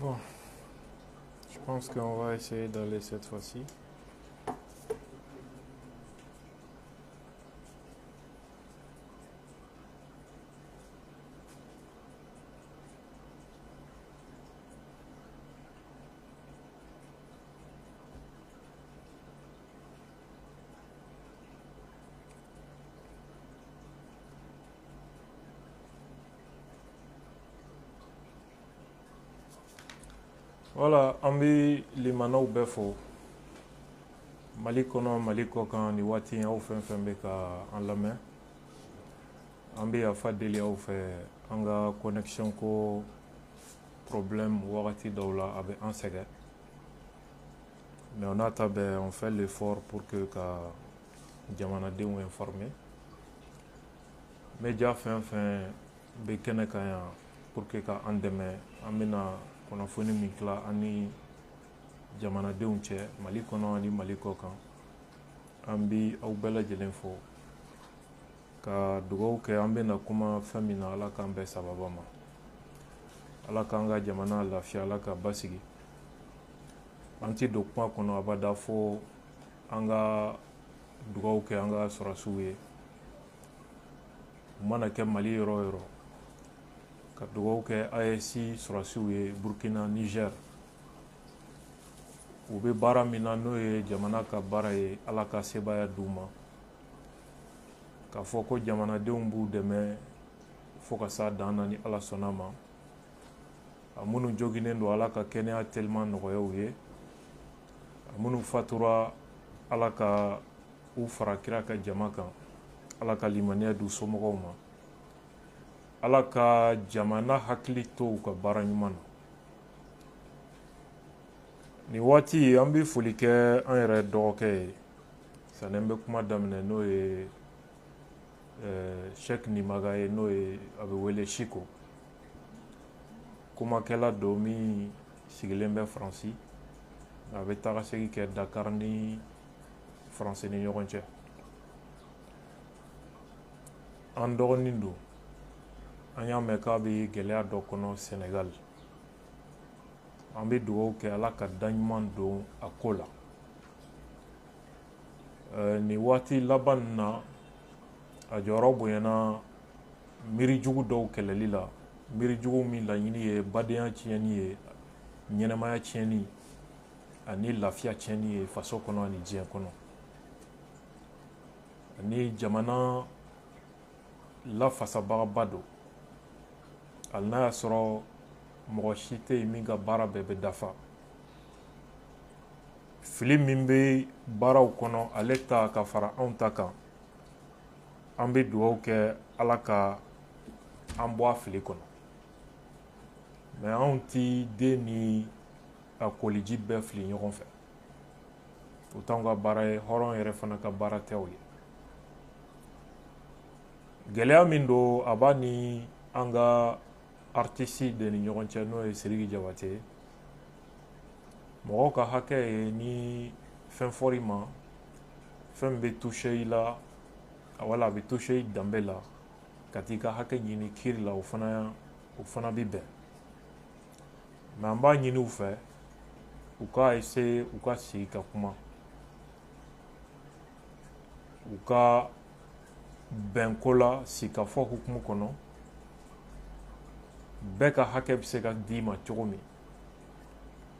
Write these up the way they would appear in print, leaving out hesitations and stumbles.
Bon, je pense qu'on va essayer d'aller cette fois-ci. Voilà, an bɛ limanaw bɛɛ fo Mali kɔnɔ Mali kɔ kan nin waati in aw fɛn fɛn bɛ ka an lamɛn an bɛ yafa deli aw fɛ an ka connexion ko problème wagati dɔw la a bɛ an sɛgɛn mais on a ta bɛɛ on fait l'effort pour que ka jamanadenw informer média fɛn fɛn bɛ kɛnɛ kan yan pour que ka an dɛmɛ an bɛna kunnafoni min tila an ni jamanadenw cɛ Mali kɔnɔ ani Mali kɔ kan an bi aw bɛɛ lajɛlen fo ka dugawu kɛ an bɛna kuma fɛn min na Ala k'an bɛɛ sababa ma Ala k'an ka jamana lafiya Ala ka basigi an ti don kuma kɔnɔ abada fo an ka dugawu kɛ an ka sɔrɔsiw ye u mana kɛ Mali yɔrɔ o yɔrɔ ka dugawu kɛ AES sɔrɔsiw ye Burkina Niger u bɛ baara min na n'o ye jamana ka baara ye Ala ka sebaya d'u ma k'a fɔ ko jamanadenw b'u dɛmɛ fo ka s'a dan na ni Ala sɔnna ma a minnu joginnen don Ala ka kɛnɛya teliman nɔgɔya u ye a minnu fatura Ala ka u fara kira ka jama kan Ala ka limaniya d'u somɔgɔw ma Ala ka jamana hakili to u ka baara ɲuman na nin waati an bɛ foli kɛ an yɛrɛ dɔgɔkɛ ye sani an bɛ kuma daminɛ n'o ye Sheikh Nimaga ye n'o ye a bɛ wele Siko kumakɛla don min sigilen bɛ Faransi a bɛ taga segin kɛ Dakar ni Faransi ni ɲɔgɔn cɛ an dɔgɔnin don an y'a mɛn k'a bɛ gɛlɛya dɔ kɔnɔ Senegal an bɛ dugawu kɛ Ala ka daɲuman don a ko la nin waati laban nin na a jɔyɔrɔ bonyana miirijugu dɔw kɛlɛli la miirijugu min laɲini ye badenya tiɲɛni ye ɲɛnɛmaya tiɲɛni ani lafiya tiɲɛni ye faso kɔnɔ ani diɲɛ kɔnɔ ani jamana lafasabagaba don hali n'a y'a sɔrɔ mɔgɔ si tɛ yen min ka baara bɛɛ bɛ dafa fili min bɛ baaraw kɔnɔ ale ta ka fara anw ta kan an bɛ dugawu kɛ Ala ka an bɔ a fili kɔnɔ mais anw ti den ni a koliji bɛɛ fili ɲɔgɔn fɛ o t'anw ka baara ye hɔrɔn yɛrɛ fana ka baara tɛ o ye gɛlɛya min don a b'a ni an ka artiste de ni ɲɔgɔn cɛ n'o ye Sidiki Jabate ye mɔgɔw ka hakɛ ye ni fɛn fɔr'i ma fɛn bɛ touché i la wala a bɛ touché i danbe la ka t'i ka hakɛ ɲini kiiri la o fana bɛ bɛn mais an b'a ɲini u fɛ u ka essayer u ka sigi ka kuma u ka bɛn ko la sigikafɔ hukumu kɔnɔ bɛɛ ka hakɛ bɛ se ka d'i ma cogo min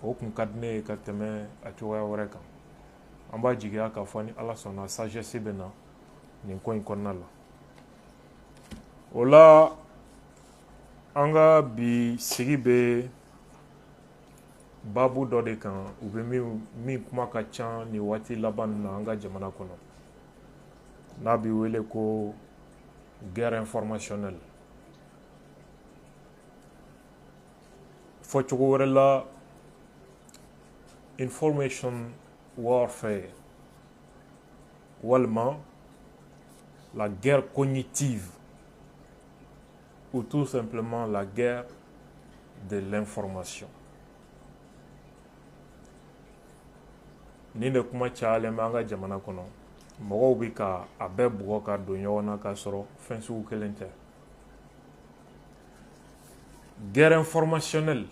o tun ka di ne ye ka tɛmɛ a cogoya wɛrɛ kan an b'a jigiya k'a fɔ ni Ala sɔnna sagesse bɛ na nin ko in kɔnɔna la o la an ka bi sigi bɛ baabu dɔ de kan u bɛ min kuma ka ca nin waati laban ninnu na an ka jamana kɔnɔ n'a bɛ wele ko guerre informationnelle fɔ cogo wɛrɛ la information warfare walima la guerre cognitive ou tout simplement la guerre de l'information nin de kuma cayalen bɛ an ka jamana kɔnɔ mɔgɔw bɛ ka a bɛɛ bugɔ ka don ɲɔgɔn na k'a sɔrɔ fɛn sugu kelen tɛ guerre informationnelle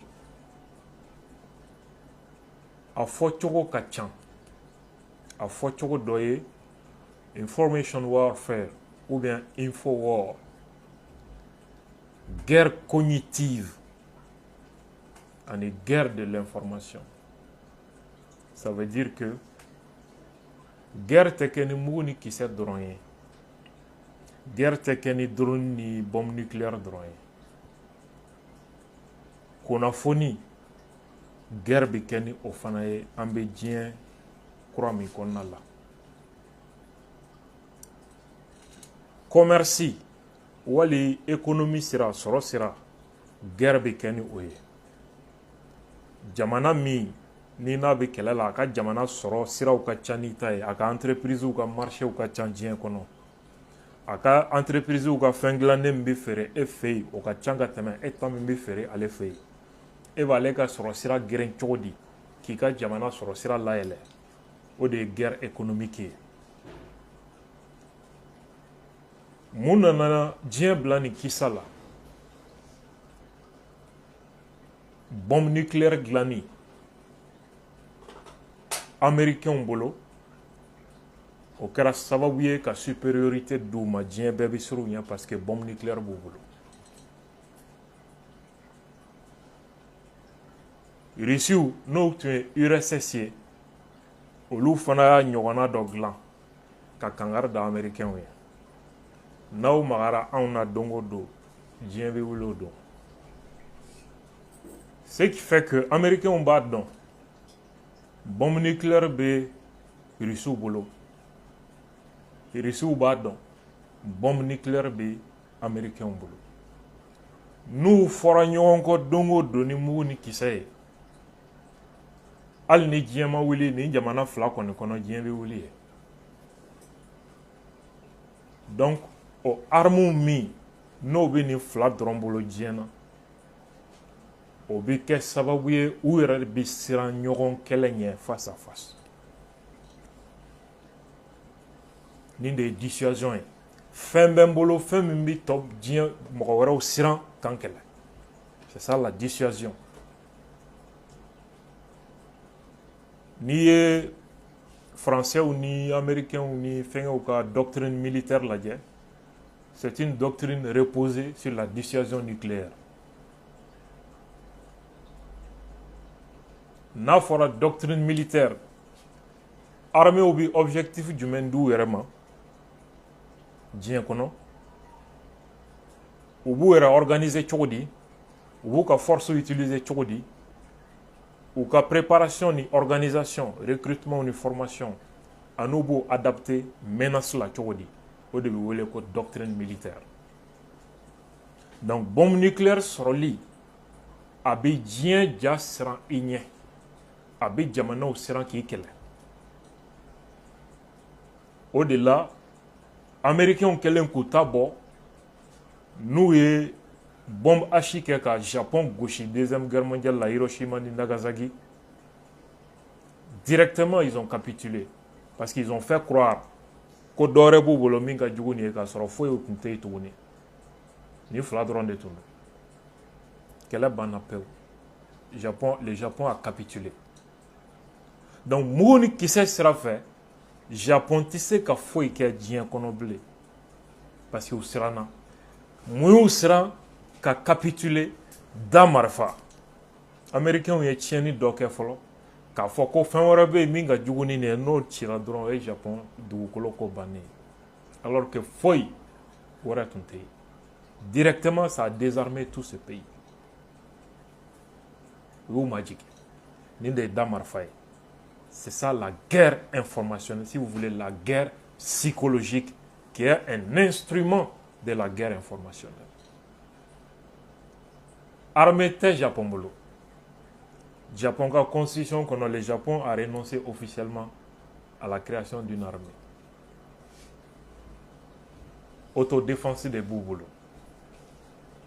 a fɔ cogo ka ca a fɔ cogo dɔ ye information warfare ou bien info war, guerre cognitive et guerre de l'information. Ça veut dire que guerre tɛ kɛ ni mugu ni kisɛ dɔrɔn ye, guerre tɛ kɛ ni drone ni bombe nucléaire dɔrɔn ye, kunnafoni guerre bɛ kɛ ni o fana ye. An bɛ diɲɛ kura min kɔnɔna la. Commerce wali économie sira sɔrɔ sira guerre bɛ kɛ ni o ye. Jamana min ni n'a bɛ kɛlɛ la a ka jamana sɔrɔ siraw ka ca ni ta ye, a ka entreprisew ka marché ka ca diɲɛ kɔnɔ, a ka entreprisew ka fɛn dilannen min bɛ feere e fɛ yen o ka ca ka tɛmɛ e ta min bɛ feere ale fɛ yen. E b'ale ka sɔrɔ sira geren cogo di k'i ka jamana sɔrɔ sira layɛlɛ? O de ye guerre économique ye. Mun nana diɲɛ bila nin kisa la? Bombe nucléaire dilanni américain bolo o kɛra sababu ye ka supériorité d'u ma diɲɛ bɛɛ bɛ siran u ɲɛ parce que bombe nucléaire b'u bolo. Rusiw n'o tun ye URSS ye olu fana y'a ɲɔgɔnna dɔ dilan ka kangari da américain ye. N'aw magara anw na don o don diɲɛ bɛ wuli o don. Ce qui fait que américain b'a dɔn bombe nucléaire bɛ Rusiw bolo, Rusiw b'a dɔn bombe nucléaire bɛ américain bolo. N'u fɔra ɲɔgɔn kɔ don o don ni mugu ni kisɛ ye, hali ni diɲɛ ma wuli ni jamana fila kɔni kɔnɔ diɲɛ bɛ wuli ye. Donc o armes min n'o bɛ nin fila dɔrɔn bolo diɲɛ na, o bɛ kɛ sababu ye u yɛrɛ bɛ siran ɲɔgɔn kɛlɛ ɲɛ face à face. Nin de ye dissuasion ye. Fɛn bɛ n bolo fɛn min bɛ tɔ diɲɛ mɔgɔ wɛrɛw siran kan kɛlɛ. C'est ça la dissuasion. N'i ye français ni américains ni fɛngɛw ka doctrine militaire lajɛ, c'est une doctrine reposée sur la dissuasion nucléaire. N'a fɔra doctrine militaire, armée bɛ objectif jumɛn d'u yɛrɛ ma diɲɛ kɔnɔ? U b'u yɛrɛ organiser cogo di? U b'u ka force utiliser cogo di? U ka préparation ni organisation, recrutement ni formation, an'u b'u adapter menace la cogo di? O de bɛ wele ko doctrine militaire. Donc bombe nucléaire sɔrɔli a bɛ diɲɛ ja siran i ɲɛ, a bɛ jamanaw siran k'i kɛlɛ. O de la américains kɛlen k'u ta bɔ n'u ye bombe H kɛ ka Japon gosi deuxième guerre mondiale la Hiroshima ni Nagasaki, directement ils ont capitulé parce qu'ils ont fait croire ko dɔ wɛrɛ b'u bolo min ka jugu nin ye k'a sɔrɔ foyi tun tɛ yen tuguni. Ni fila dɔrɔn de tun don. Kɛlɛ banna pewu. Le Japon a capitulé. Donc mugu ni kisɛ sira fɛ Japon tɛ se ka foyi kɛ diɲɛ kɔnɔ bilen parce que u siranna. Mun y'u siran ka capituler da marifa. Américains ye tiɲɛni dɔ kɛ fɔlɔ k'a fɔ ko fɛn wɛrɛ bɛ yen min ka jugu ni nin ye, n'o cira dɔrɔn o ye Japon dugukolo ko bannen ye. Alors que foyi wɛrɛ tun tɛ yen. Directement ça a désarmé tout ce pays. U y'u majigin. Nin de ye da marifa ye. C'est ça la guerre informationnelle, si vous voulez, la guerre psychologique, qui est un instrument de la guerre informationnelle. Armée tɛ Japon bolo. Japon ka constitution kɔnɔ, le Japon a renoncé officiellement à la création d'une armée. Autodéfense de b'u bolo.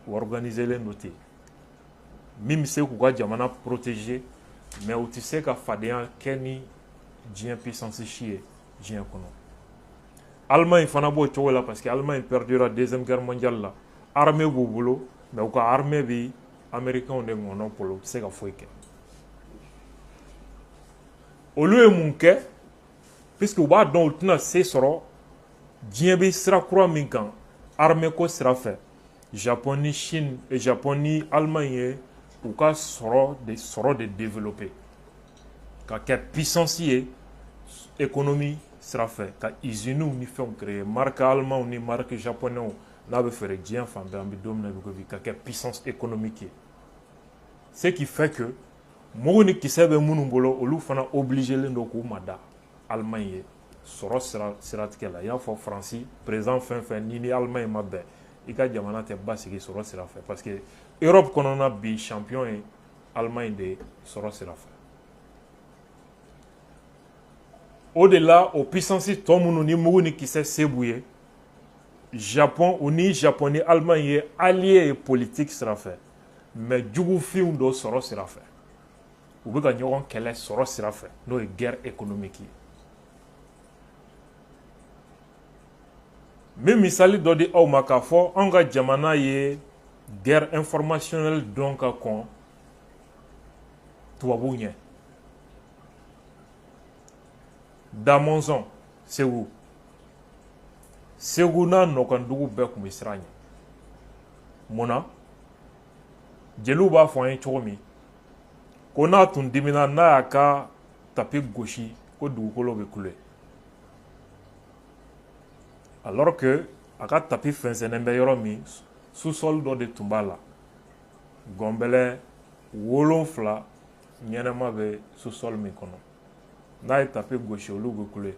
U organiser len don ten. Min bɛ se k'u ka jamana protéger, mais u tɛ se ka fadenya kɛ ni diɲɛ puissance si ye diɲɛ kɔnɔ. Allemagne fana b'o cogo la parce que Allemagne perdura deuxième guerre mondiale la. Armée b'u bolo, mais u ka armée bɛ américains de ŋɔnɔ bolo, u tɛ se ka foyi kɛ. olu ye mun kɛ puisque u b'a dɔn u tɛna se sɔrɔ diɲɛ bɛ sira kura min kan armée ko sira fɛ Japon ni Chine Japon ni Allemagne ye u ka sɔrɔ de développer ka kɛ puissance ye économie sira fɛ ka usines ni fɛnw créer marque allemand ni marque japonais n'a bɛ feere diɲɛ fan bɛɛ an bɛ don min na bi ko bi ka kɛ puissance économique ye ce qui fait que mugu ni kisɛ bɛ minnu bolo olu fana obligelen don k'u mada Allemagne ye sɔrɔ siratigɛ la i y'a fɔ Faransi président fɛn fɛn ni Allemagne ma bɛn i ka jamana tɛ basigi sɔrɔ sira fɛ parce que Europe kɔnɔna bi champion ye Allemagne de sɔrɔ sira fɛ o de la o puissance tɔ minnu ni mugu ni kisɛ se b'u ye Japon u ni Japon ni Allemagne ye allié ye politique sira fɛ mais jugufinw dɔ sɔrɔ sira fɛ u bɛ ka ɲɔgɔn kɛlɛ sɔrɔ sira fɛ n'o ye guerre économique ye n bɛ misali dɔ di aw ma k'a fɔ anw ka jamana ye guerre informationnelle dɔn ka kɔn tubabuw ɲɛ Da Mɔnzɔn Segu Segu n'a nɔkandugu bɛɛ tun bɛ siran ɲɛ mun na jeliw b'a fɔ an ye cogo min ko n'a tun dimina n'a y'a ka tapi gosi ko dugukolo bɛ kule alors que a ka tapi fɛnsɛnnen bɛ yɔrɔ min sous-sol dɔ de tun b'a la gɔnbɛlɛ 7 ɲɛnɛma bɛ sous-sol min kɔnɔ n'a ye tapi gosi olu bɛ kule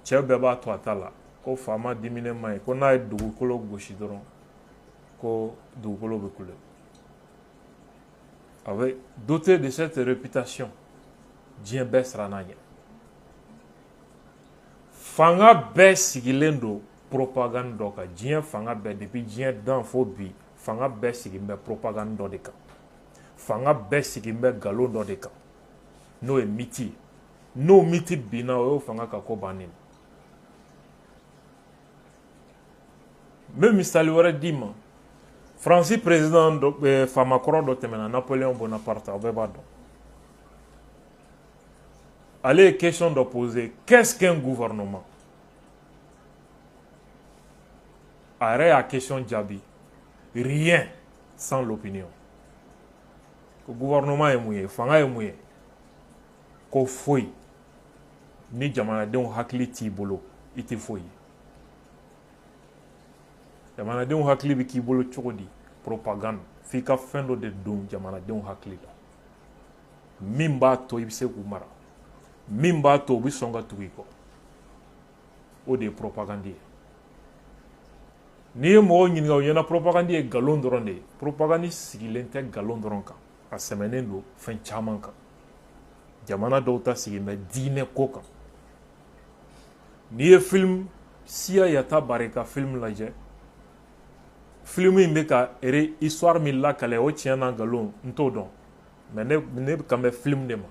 cɛ bɛɛ b'a to a ta la ko faama diminen ma ye ko n'a ye dugukolo gosi dɔrɔn ko dugukolo bɛ kule avec doté de cette réputation diɲɛ bɛɛ siranna ɲɛ fanga bɛɛ sigilen don propagande dɔ kan diɲɛ fanga bɛɛ depuis diɲɛ dan fo bi fanga bɛɛ sigilen bɛ propagande dɔ de kan fanga bɛɛ sigilen bɛ nkalon dɔ de kan n'o ye miti ye n'o miti binna o y'o fanga ka ko bannen n bɛ misali wɛrɛ d'i ma Faransi président faamakɔrɔ dɔ tɛmɛna Napoléon Bonaparte aw bɛɛ b'a dɔn ale ye question dɔ poser qu'est-ce qu'un gouvernement a yɛrɛ y'a question jaabi rien sans l'opinion ko gouvernement ye mun ye fanga ye mun ye ko foyi ni jamanadenw hakili t'i bolo i tɛ foyi ye jamanadenw hakili bɛ k'i bolo cogo di propagande f'i ka fɛn dɔ de don jamanadenw hakili la min b'a to i bɛ se k'u mara min b'a to u bɛ sɔn ka tugu i kɔ o de ye propagande ye n'i ye mɔgɔw ɲininka o ɲɛna propagande ye nkalon dɔrɔn de ye propagande sigilen tɛ nkalon dɔrɔn kan a sɛmɛnen don fɛn caman kan jamana dɔw ta sigilen bɛ diinɛ ko kan n'i ye film Siya Yata Bare ka film lajɛ film in bɛ ka histoire min lakale o tiɲɛ na nkalon n t'o dɔn mais ne kan bɛ film de ma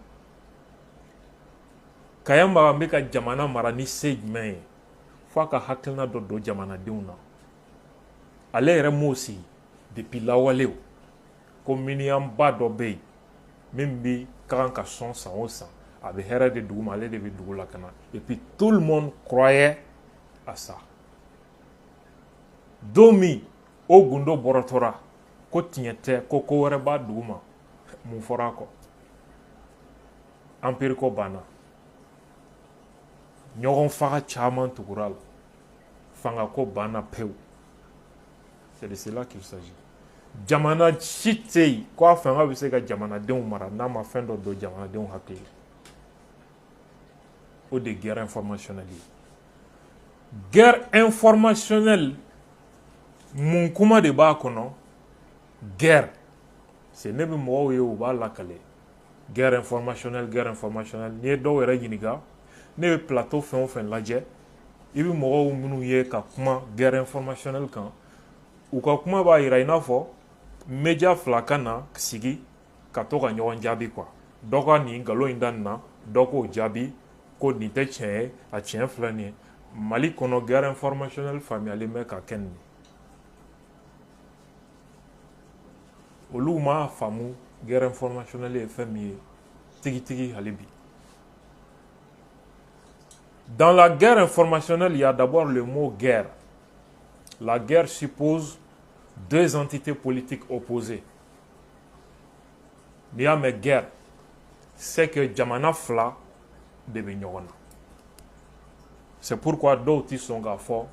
Kayamba bɛ ka jamana mara ni se jumɛn ye fo a ka hakilina dɔ don jamanadenw na ale yɛrɛ m'o sigi depuis lawalew ko miniyamba dɔ bɛ yen min bɛ ka kan ka sɔn san o san a bɛ hɛrɛ de dugu ma ale de bɛ dugu lakana et puis tout le monde croyait à ça don min o gundo bɔrɔtɔra ko tiɲɛ tɛ ko ko wɛrɛ b'a dugu ma mun fɔra a kɔ empire ko banna ɲɔgɔn faga caman tugura la fanga ko banna pewu c'est de cela qu'il s'agit jamana si tɛ yen ko a fanga bɛ se ka jamanadenw mara n'a ma fɛn dɔ don jamanadenw hakili la o de ye guerre informationnelle ye guerre informationnelle mun kuma de b'a kɔnɔ guerre c'est ne bɛ mɔgɔw ye u b'a lakale guerre informationnelle n'i ye dɔw yɛrɛ ɲininka ne bɛ plateau fɛn o fɛn lajɛ i bɛ mɔgɔw minnu ye ka kuma guerre informationnelle kan u ka kuma b'a jira i n'a fɔ média fila ka na sigi ka to ka ɲɔgɔn jaabi quoi dɔ ka nin nkalon in da nin na dɔ k'o jaabi ko nin tɛ tiɲɛ ye a tiɲɛ filɛ nin ye Mali kɔnɔ guerre informationnelle faamuyalen bɛ ka kɛ nin ye olu m'a faamu guerre informationnelle ye fɛn min ye tigitigi hali bi Dans la guerre informationnelle, il y a d'abord le mot guerre. La guerre suppose deux entités politiques opposées. N'i y'a mɛn guerre, c'est que jamana fila de bɛ ɲɔgɔn na. C'est pourquoi dɔw ti sɔn k'a fɔ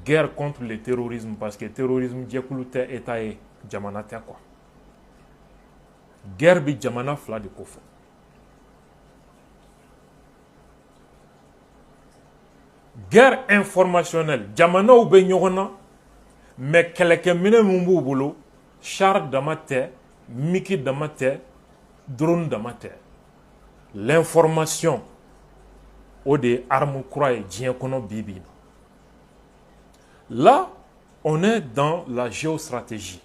guerre contre le terrorisme parce que terrorisme jɛkulu tɛ État ye, jamana tɛ quoi. Guerre bi jamana fila de ko fɔ. Guerre informationnelle, jamanaw bɛ ɲɔgɔn na mais kɛlɛkɛminɛ min b'u bolo, char dama tɛ, miki dama tɛ, drone dama tɛ. L'information o de ye arme kura ye diɲɛ kɔnɔ bi bi na. Là, on est dans la géostratégie.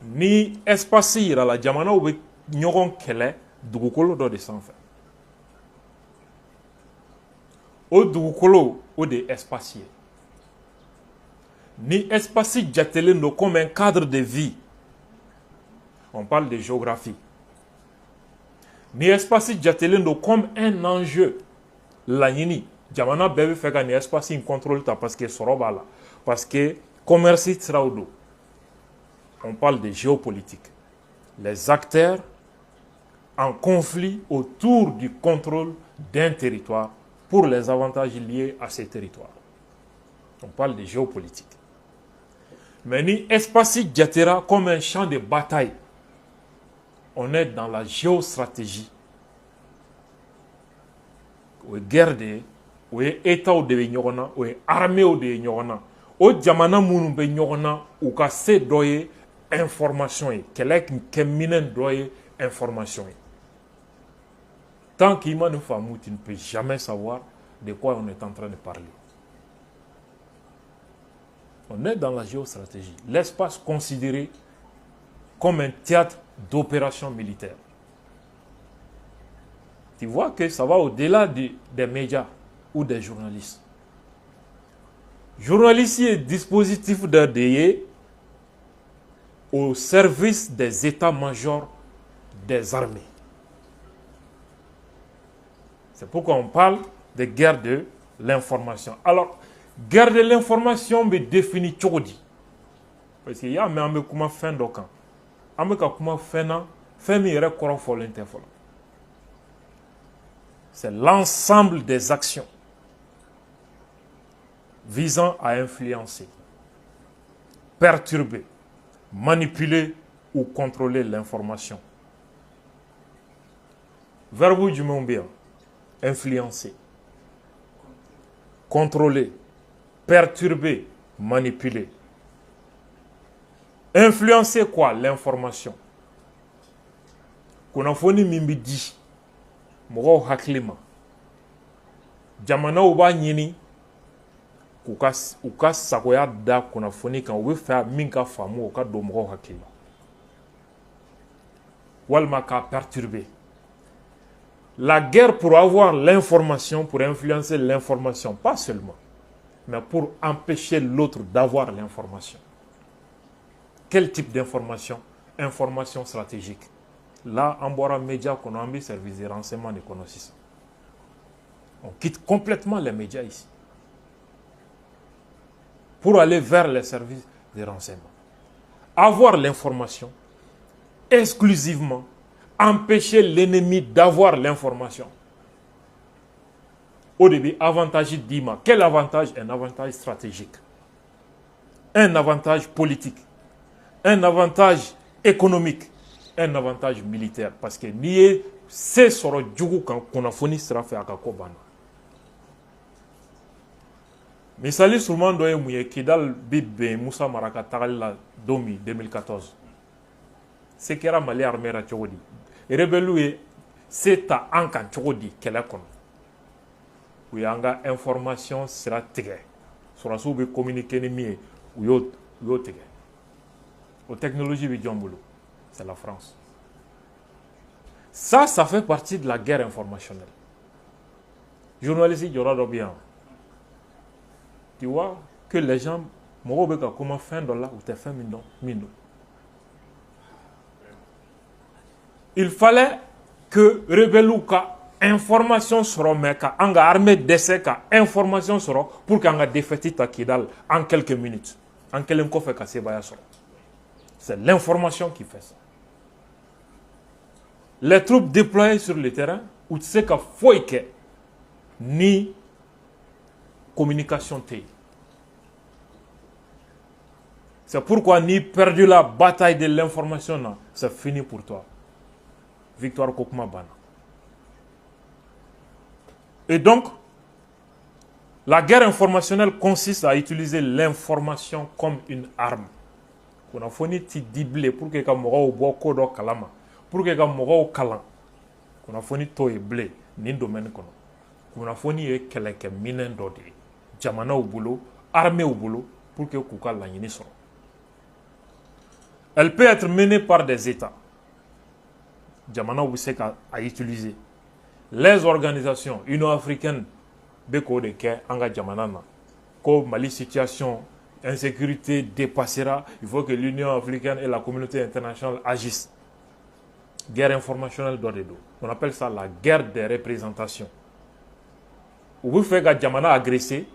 Ni espace yira la jamanaw bɛ ɲɔgɔn kɛlɛ dugukolo dɔ de sanfɛ. O dugukolo o de ye espace ye. Ni espace jatelen do comme un cadre de vie. On parle de géographie. Ni espace jatelen do comme un enjeu. Laɲini jamana bɛɛ bɛ fɛ ka ni espace in contrôle ta parce que sɔrɔ b'a la. Parce que commerce siraw do. On parle de géopolitique. Les acteurs en conflit autour du contrôle d'un territoire pour les avantages liés à ces territoires. On parle de géopolitique. Mais ni espace jatera comme un champ de bataille. On est dans la géostratégie. O ye guerre de ye, o ye État de bɛ ɲɔgɔn na, o ye armée de ye ɲɔgɔn na. O jamana minnu bɛ ɲɔgɔn na, u ka se dɔ ye information ye. Kɛlɛ kɛ minɛn dɔ ye information ye. Tant qu'il m'a ne faamu, tu ne peux jamais savoir de quoi on est en train de parler. On est dans la géostratégie. L'espace considéré comme un théâtre d'opération militaire. Tu vois que ça va au-delà des médias ou des journalistes. Journalistes et dispositifs d'ADE au service des états-majors des armées. C'est pourquoi on parle de guerre de l'information. Alors, guerre de l'information me définit Tchogodi. Parce qu'il y a un comment fin d'aucun. Un comment fin c'est l'ensemble des actions visant à influencer, perturber, manipuler ou contrôler l'information. Verbe du mot bien, influencer, contrôler, perturber, manipuler. Influencer quoi? L'information. Kunafoni mimbidi, mɔgɔw hakili ma. Jamanaw b'a ɲini u ka sagoya da kunnafoni kan, u bɛ fɛ min ka faamu o ka don mɔgɔw hakili la. Walima k'a perturber. La guerre pour avoir l'information, pour influencer l'information, pas seulement, mais pour empêcher l'autre d'avoir l'information. Quel type d'information? Information stratégique. Là, on boit un média qu'on a mis service de renseignement de connaissances. On quitte complètement les médias ici pour aller vers les services de renseignement. Avoir l'information exclusivement, empêcher l'ennemi d'avoir l'information. Au début, avantage d'IMA. Quel avantage? Un avantage stratégique, un avantage politique, un avantage économique, un avantage militaire. Parce que nié c'est sur le jugu qu'on a fourni sera fait à Kakobana. Misali sûrement doye mouye Kidal Bibbe Moussa Maraka Tagal Domi 2014. C'est qu'il y a Mali armée à Tchogodi. Et rebelle c'est à Anka Tchogodi qu'elle a connu. Où il y a une information sera tigre. Sur la soube communiquer les miens ou yo tigre. Aux technologies de Djambolo. C'est la France. Ça fait partie de la guerre informationnelle. Journalistes, il y aura bien. Tu vois que les gens, comment faire $, ou t'es fait $. Il fallait que Rebelouka information sɔrɔ mais ka an ka armée dɛsɛ ka information sɔrɔ pour que an ka défaite ta Kidal en quelques minutes an kelen kɔfɛ ka sebaya sɔrɔ. C'est l'information qui fait ça. Les troupes déployées sur le terrain u tɛ se ka foyi kɛ ni communication tɛ yen. C'est pourquoi ni perdu la bataille de l'information, c'est fini pour toi. Victoire Kokuma Bana. Et donc, la guerre informationnelle consiste à utiliser l'information comme une arme. Qu'on a fourni ti diblé pour que ka mogo bo kodo kalama, pour que ka mogo kalan. Qu'on a fourni to e blé ni domaine kono. Qu'on a fourni e keleke minen dodi. Jamana au boulot, armée au boulot pour que kuka la yini soro. Elle peut être menée par des États. Jamana ou se ka a utiliser. Les organisations Union africaine beko de ke anga jamana na. Ko Mali situation insécurité dépassera, il faut que l'Union africaine et la communauté internationale agissent. Guerre informationnelle d'or et d'eau. On appelle ça la guerre des représentations. Vous faites que jamana agressé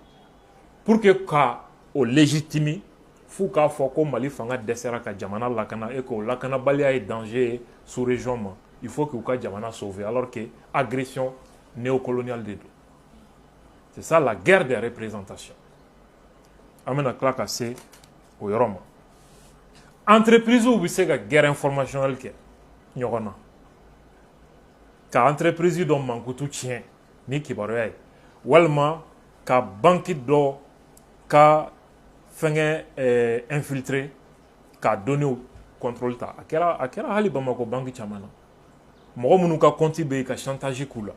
pour que ka au légitime fou ka foko Mali fanga desera ka jamana lakana et que lakana balia est danger sous région. Il faut que ka jamana sauver alors que agression néocoloniale de dos. C'est ça la guerre des représentations. Amena klaka se o yoroma. Entreprise ou se ka guerre informationnelle ke nyogona. Ka entreprise do mankutu tien ni kibaroya. Walma ka banki do ka fenge infiltré ka donné au contrôle ta. Akera hali bamako banki chamana. Mogo munu ka konti be ka chantage kula.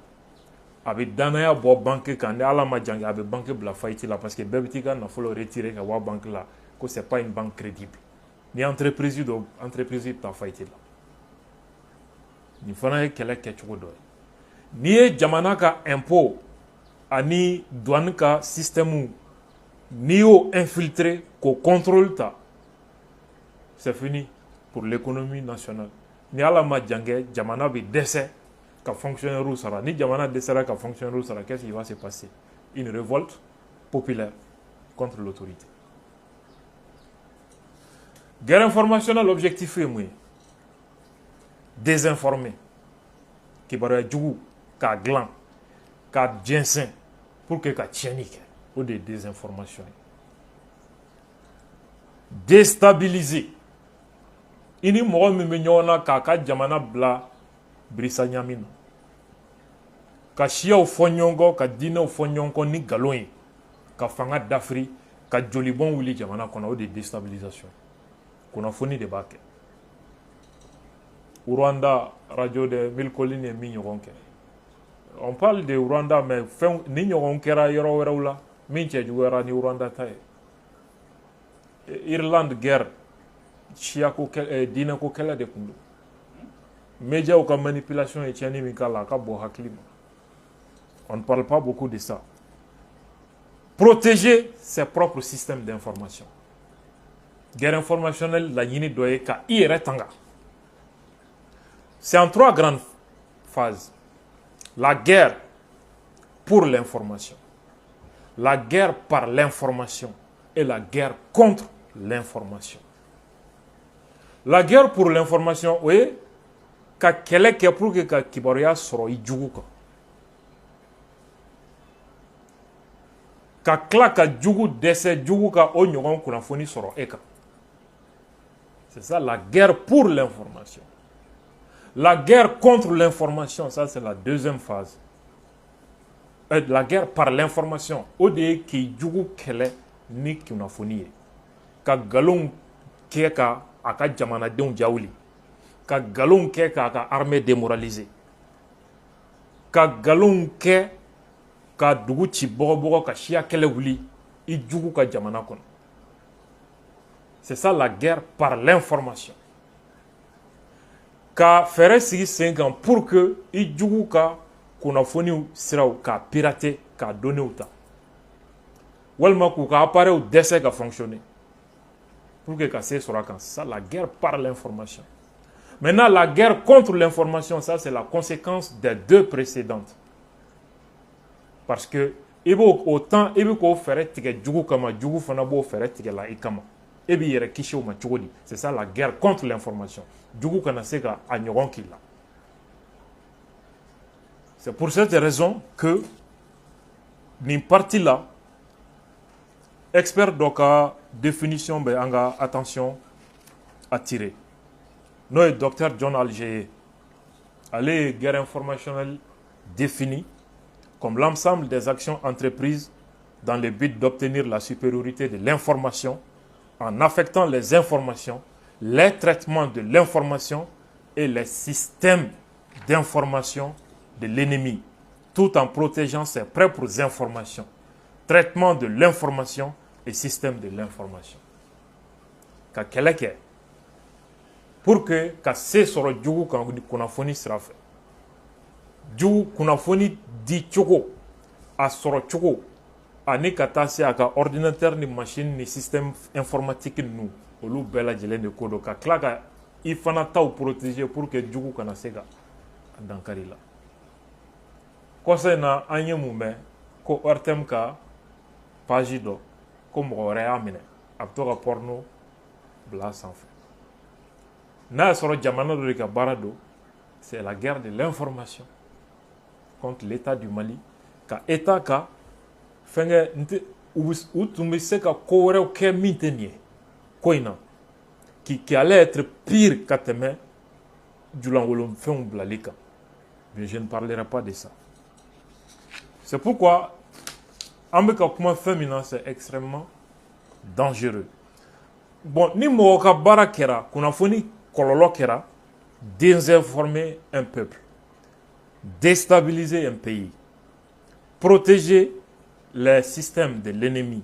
Abe danaya bo banque kan ne ala ma jangi abe banque bla faiti la parce que bebitika na follow retirer ka wa banque là que c'est pas une banque crédible. Ni entreprise ta faiti la. Ni fana e kele ke chugo do. Ni e jamana ka impôt ani douane ka système ni o infiltré ko contrôle ta. C'est fini pour l'économie nationale. Ni ala ma jangi jamana be décès ka fonctionnaire ou sera ni jamana desera ka fonctionnaire ou sera, qu'est-ce qui va se passer? Une révolte populaire contre l'autorité. Guerre informationnelle, l'objectif est moi désinformer qui bara djougou ka glan ka jensen pour que ka tienike ou des désinformations, déstabiliser ini mo mi nyona ka jamana bla brisa nyamina ka shia o fonyongo ka dina o fonyongo ni galon ka fanga d'Afri ka jolibon wuli jamana kono de déstabilisation kono foni de baké Rwanda radio de mille collines et minyoronke. On parle de Rwanda mais ni nyoronkera yoro werawla minche juwera ni Rwanda tay Irlande guerre shia ko dina ko kala de kundu média ou comme manipulation et tiani mikala ka bo haklima. On ne parle pas beaucoup de ça. Protéger ses propres systèmes d'information. Guerre informationnelle la yini doye ka iretanga. C'est en 3 grandes phases. La guerre pour l'information, la guerre par l'information et la guerre contre l'information. La guerre pour l'information, oui, ka kele ke pour que ka kibaruya soro i jugu kan ka kla ka jugu dese jugu ka o ɲɔgɔn kunnafoni soro e kan. C'est ça la guerre pour l'information. La guerre contre l'information, ça c'est la deuxième phase. La guerre par l'information, o de ye k'i jugu kɛlɛ ni kunnafoni ye ka galon kɛ ka a ka jamanadenw jawuli ka galon kɛ k'a ka armée démoraliser ka galon kɛ ka dugu ci bɔgɔbɔgɔ ka siya kɛlɛ wuli i jugu ka jamana kɔnɔ. C'est ça la guerre par l'information. Ka fɛrɛ sigi sen kan pour que i jugu ka kunnafoniw siraw ka pirater ka données ta walima k'u ka appareils dɛsɛ ka fonctionner pour que ka se sɔrɔ a kan. C'est ça la guerre par l'information. Maintenant, la guerre contre l'information, ça c'est la conséquence des deux précédentes. Parce que autant il faut faire tigé djugu kama djugu fana bo faire tigé la ikama. Ebi yere kishi o ma chogodi. C'est ça la guerre contre l'information. Djugu kana sega a nyogon killa. C'est pour cette raison que ni parti là expert doka définition be anga attention à tirer. Nous docteur John Alger allez guerre informationnelle définie comme l'ensemble des actions entreprises dans le but d'obtenir la supériorité de l'information en affectant les informations, les traitements de l'information et les systèmes d'information de l'ennemi, tout en protégeant ses propres informations, traitement de l'information et système de l'information. Pour que se soro jugu kunafoni sira fɛ jugu kunafoni di cogo a sɔrɔ cogo ani ka taa se a ka ordinateur ni machine ni système informatique ninnu olu bɛɛ lajɛlen de ko don ka tila ka i fana taw protéger pour que jugu kana se ka dankari la kɔsa in na an ye mun mɛn ko ORTM ka page dɔ ko mɔgɔ wɛrɛ y'a minɛ a bɛ to ka porno bila a sanfɛ n'a y'a sɔrɔ jamana dɔ de ka baara don c'est la guerre de l'information contre l'État du Mali ka État ka fɛnkɛ u tun bɛ se ka ko wɛrɛw kɛ min tɛ nin ye ko in na qui allait être pire ka tɛmɛ julankolonfɛnw bilali kan mais je ne parlerai pas de ça c'est pourquoi an bɛ ka kuma fɛn min na c'est extrêmement dangereux bon ni mɔgɔ ka baara kɛra kunnafoni kɔlɔlɔ kɛra désinformer un peuple, déstabiliser un pays, protéger les systèmes de l'ennemi,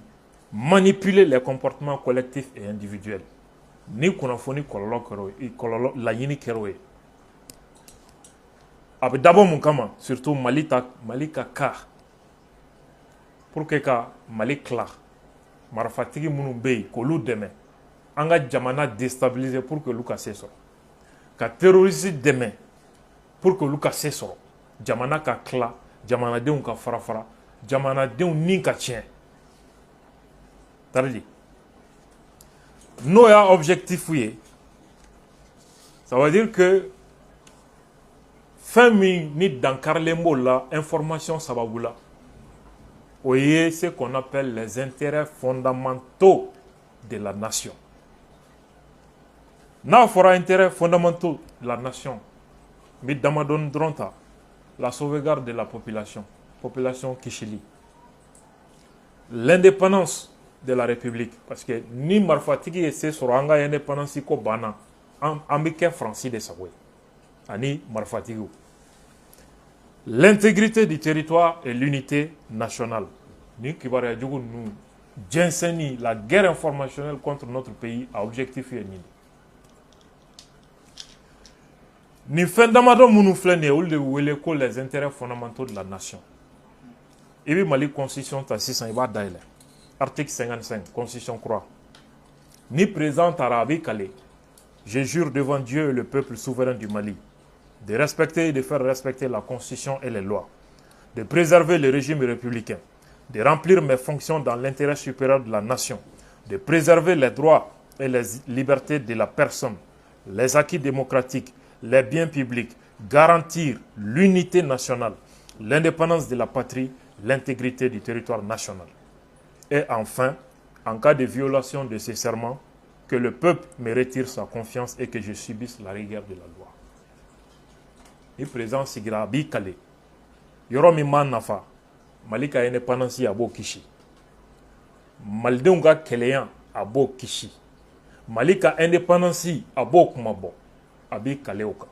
manipuler les comportements collectifs et individuels. Ni kunnafoni kɔlɔlɔ laɲini kɛra o ye. A bɛ dabɔ mun kama surtout Mali ka cas pour que ka Mali tila marifatigi minnu bɛ yen k'olu dɛmɛ an ka jamana déstabiliser pour que olu ka se sɔrɔ ka terroriste dɛmɛ pour que olu ka se sɔrɔ jamana ka tila jamanadenw ka fara jamanadenw ni ka tiɲɛ taridi n'o y'a objectif ye ça veut dire que fɛn min ni dankarilen b'o la information sababu la o ye ce qu'on appelle les intérêts fondamentaux de la nation. N'a fɔra intérêts fondamentaux de la nation n bɛ damadɔni dɔrɔn ta la sauvegarde de la population kishili, l'indépendance de la République parce que ni marifatigi ye se sɔrɔ an ka indépendance ko banna an bɛ kɛ Faransi de sago ye ani marifatigiw. L'intégrité du territoire et l'unité nationale. Ni kibaruya jugu ninnu jɛnsɛnni la guerre informationnelle contre notre pays a objectif ye nin nin fɛn damadɔ minnu filɛ nin ye olu de wele ko les intérêts fondamentaux de la nation. I bɛ Mali constitution ta sisan i b'a dayɛlɛ article 55 constitution kura ni président taara a b'i kale je jure devant Dieu et le peuple souverain du Mali de respecter et de faire respecter la constitution et les lois, de préserver le régime républicain, de remplir mes fonctions dans l'intérêt supérieur de la nation, de préserver les droits et les libertés de la personne, les acquis démocratiques, les biens publics, garantir l'unité nationale, l'indépendance de la patrie, l'intégrité du territoire national. Et enfin, en cas de violation de ces serments, que le peuple me retire sa confiance et que je subisse la rigueur de la loi. Le président sigira bi kale yɔrɔ min ma nafa Mali ka indépendance a b'o kisi malidenw ka kɛlɛya a b'o kisi Mali ka indépendance a b'o kuma bɔ a b'i kale o kan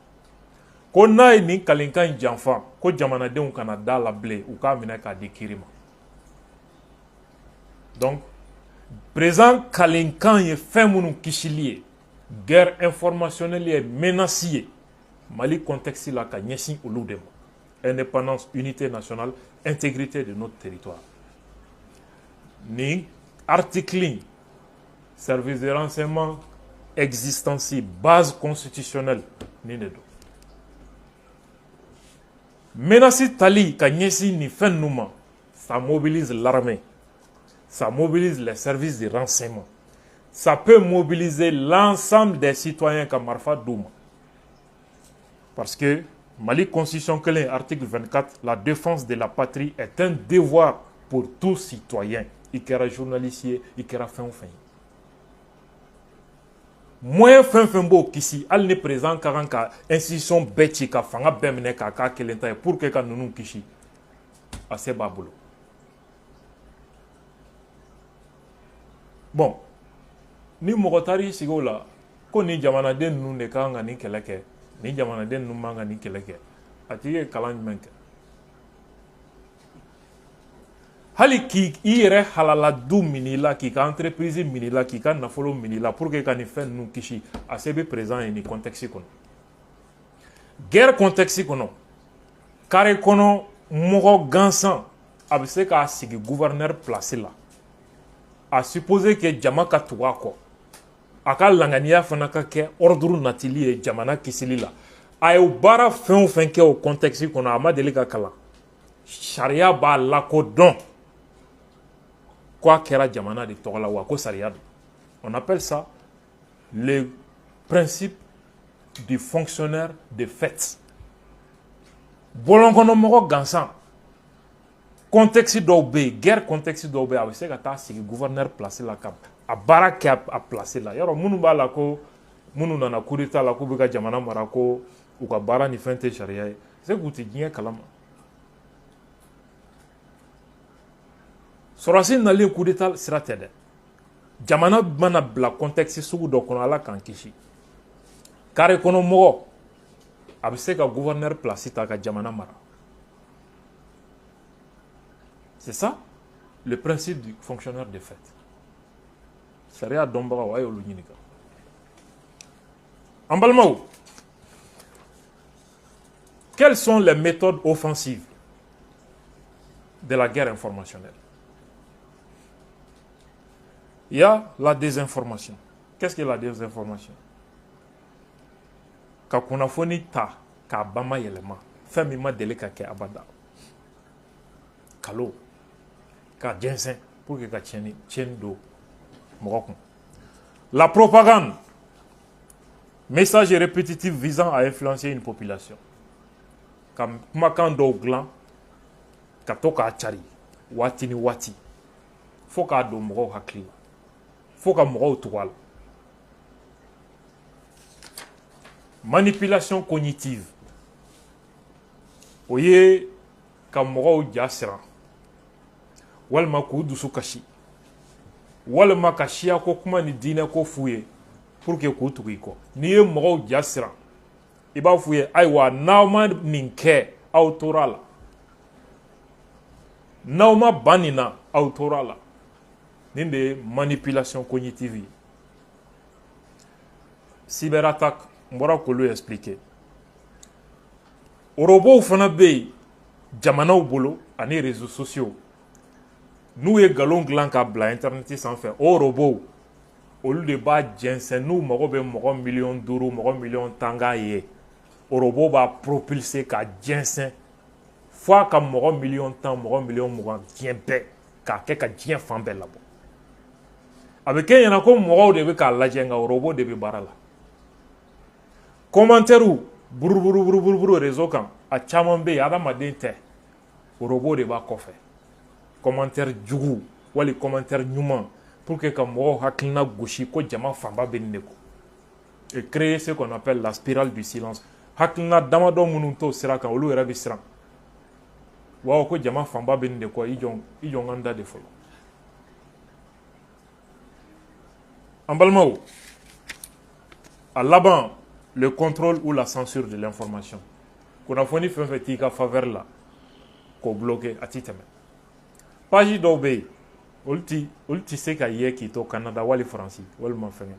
ko n'a ye nin kalenkan in janfa ko jamanadenw kana da la bilen u k'a minɛ k'a di kiri ma donc président kalenkan ye fɛn minnu kisili ye guerre informationnelle ye menace ye Mali contexte la ka ɲɛsin olu de ma indépendance, unité nationale, intégrité de notre territoire. Ni article service de renseignement existentiel, base constitutionnelle nin de don menace tali ka ɲɛsin nin fɛn ninnu ma ça mobilise l'armée, ça mobilise les services de renseignement, ça peut mobiliser l'ensemble des citoyens ka marifa d'u ma parce que Mali Constitution kelen article 24 la défense de la patrie est un devoir pour tout citoyen i kɛra journaliste ye i kɛra fɛn o fɛn ye moyen fɛn fɛn b'o kisi hali ni président ka kan ka institution bɛɛ ci ka fanga bɛɛ minɛ k'a k'a kelen ta ye pour que ka ninnu kisi a se b'a bolo bon ni mɔgɔ taar'i sigi o la ko ni jamanaden ninnu de kan ka nin kɛlɛ kɛ ni jamanaden ninnu man ka nin kɛlɛ kɛ a tigi ye kalan jumɛn kɛ hali k'i yɛrɛ halala du minɛ i la k'i ka entreprise minɛ i la k'i ka nafolo minɛ i la pour que ka nin fɛn ninnu kisi a se bɛ président ye nin contexte kɔnɔ guerre contexte kɔnɔ carré kɔnɔ mɔgɔ gansan a bɛ se k'a sigi gouverneur place la a supposé que jama ka tugu a kɔ a ka langaniya fana ka kɛ ordre natili ye jamana kisili la a ye baara fɛn o fɛn kɛ o contexte kɔnɔ a ma deli ka kalan sariya b'a lakodɔn quoi kɛra jamana de tɔgɔ la wa ko sariya don on appelle ça le principe du fonctionnaire de fait bɔlɔnkɔnɔmɔgɔ gansan contexte dɔw bɛ yen guerre contexte dɔw bɛ yen a bɛ se ka taa sigi gouverneur place la ka a baara kɛ a place la yɔrɔ minnu b'a la ko minnu nana coup d'état la k'u bɛ ka jamana mara ko u ka baara ni fɛn tɛ sariya ye c'est k'u tɛ diɲɛ kalama sɔrɔdasi nalen coup d'état sira tɛ dɛ jamana mana bila contexte sugu dɔ kɔnɔ ala k'an kisi carré kɔnɔ mɔgɔ a bɛ se ka gouverneur place ta ka jamana mara c'est ça le principe du fonctionnaire de fait sariya dɔnbagaw a y'olu ɲininka an balimaw quelles sont les méthodes offensives de la guerre informationnelle? Il y a la désinformation. Qu'est-ce que la désinformation? Ka kunnafoni ta k'a bama yɛlɛma fɛn min ma deli ka kɛ abada kalo ka jɛnsɛn pour que ka tiɲɛni don mɔgɔ kun. La propagande, message répétitif visant à influencer une population. Ka kumakan dɔw dilan ka to k'a cari waati ni waati fo k'a don mɔgɔw hakili la fo ka mɔgɔw tugu a la. Manipulation cognitive o ye ka mɔgɔw ja siran walima k'u dusu kasi walima ka siya ko kuma ni diinɛ ko f'u ye pour que k'u tugu i kɔ n'i ye mɔgɔw ja siran i b'a f'u ye ayiwa n'aw ma nin kɛ aw tora la n'aw ma ban nin na aw tora la nin de ye manipulation cognitive ye. Cyberattaque n bɔra k'olu expliquer robow fana bɛ yen jamanaw bolo ani réseaux sociaux n'u ye nkalon dilan k'a bila internet sanfɛ o robow olu de b'a jɛnsɛn n'u mago bɛ mɔgɔ miliyɔn 5 mɔgɔ miliyɔn 10 k'a ye o robot b'a propulser k'a jɛnsɛn fo a ka mɔgɔ miliyɔn 10 mɔgɔ miliyɔn 20 diɲɛ bɛɛ k'a kɛ ka diɲɛ fan bɛɛ labɔ a bɛ kɛ ɲɛna ko mɔgɔw de bɛ k'a lajɛ nka o robot de bɛ baara la. Commentaire buruburu réseau kan a caman bɛ yen adamaden tɛ o robot de b'a kɔfɛ commentaire jugu wali commentaire ɲuman pour que ka mɔgɔw hakilina gosi ko jama fanba bɛ nin de kɔ et créer ce qu'on appelle la spirale du silence hakilina damadɔ minnu t'o sira kan olu yɛrɛ bɛ siran waaw ko jama fanba bɛ nin de kɔ i jɔ n ka n da de fɔlɔ. An balimaw a laban le contrôle ou la censure de l'information. Kunnafoni fɛn fɛn t'i ka faveur la k'o bloquer a ti tɛmɛ. Page dɔw bɛ yen olu ti se ka ye k'i to Canada wali Faransi walima fɛngɛ.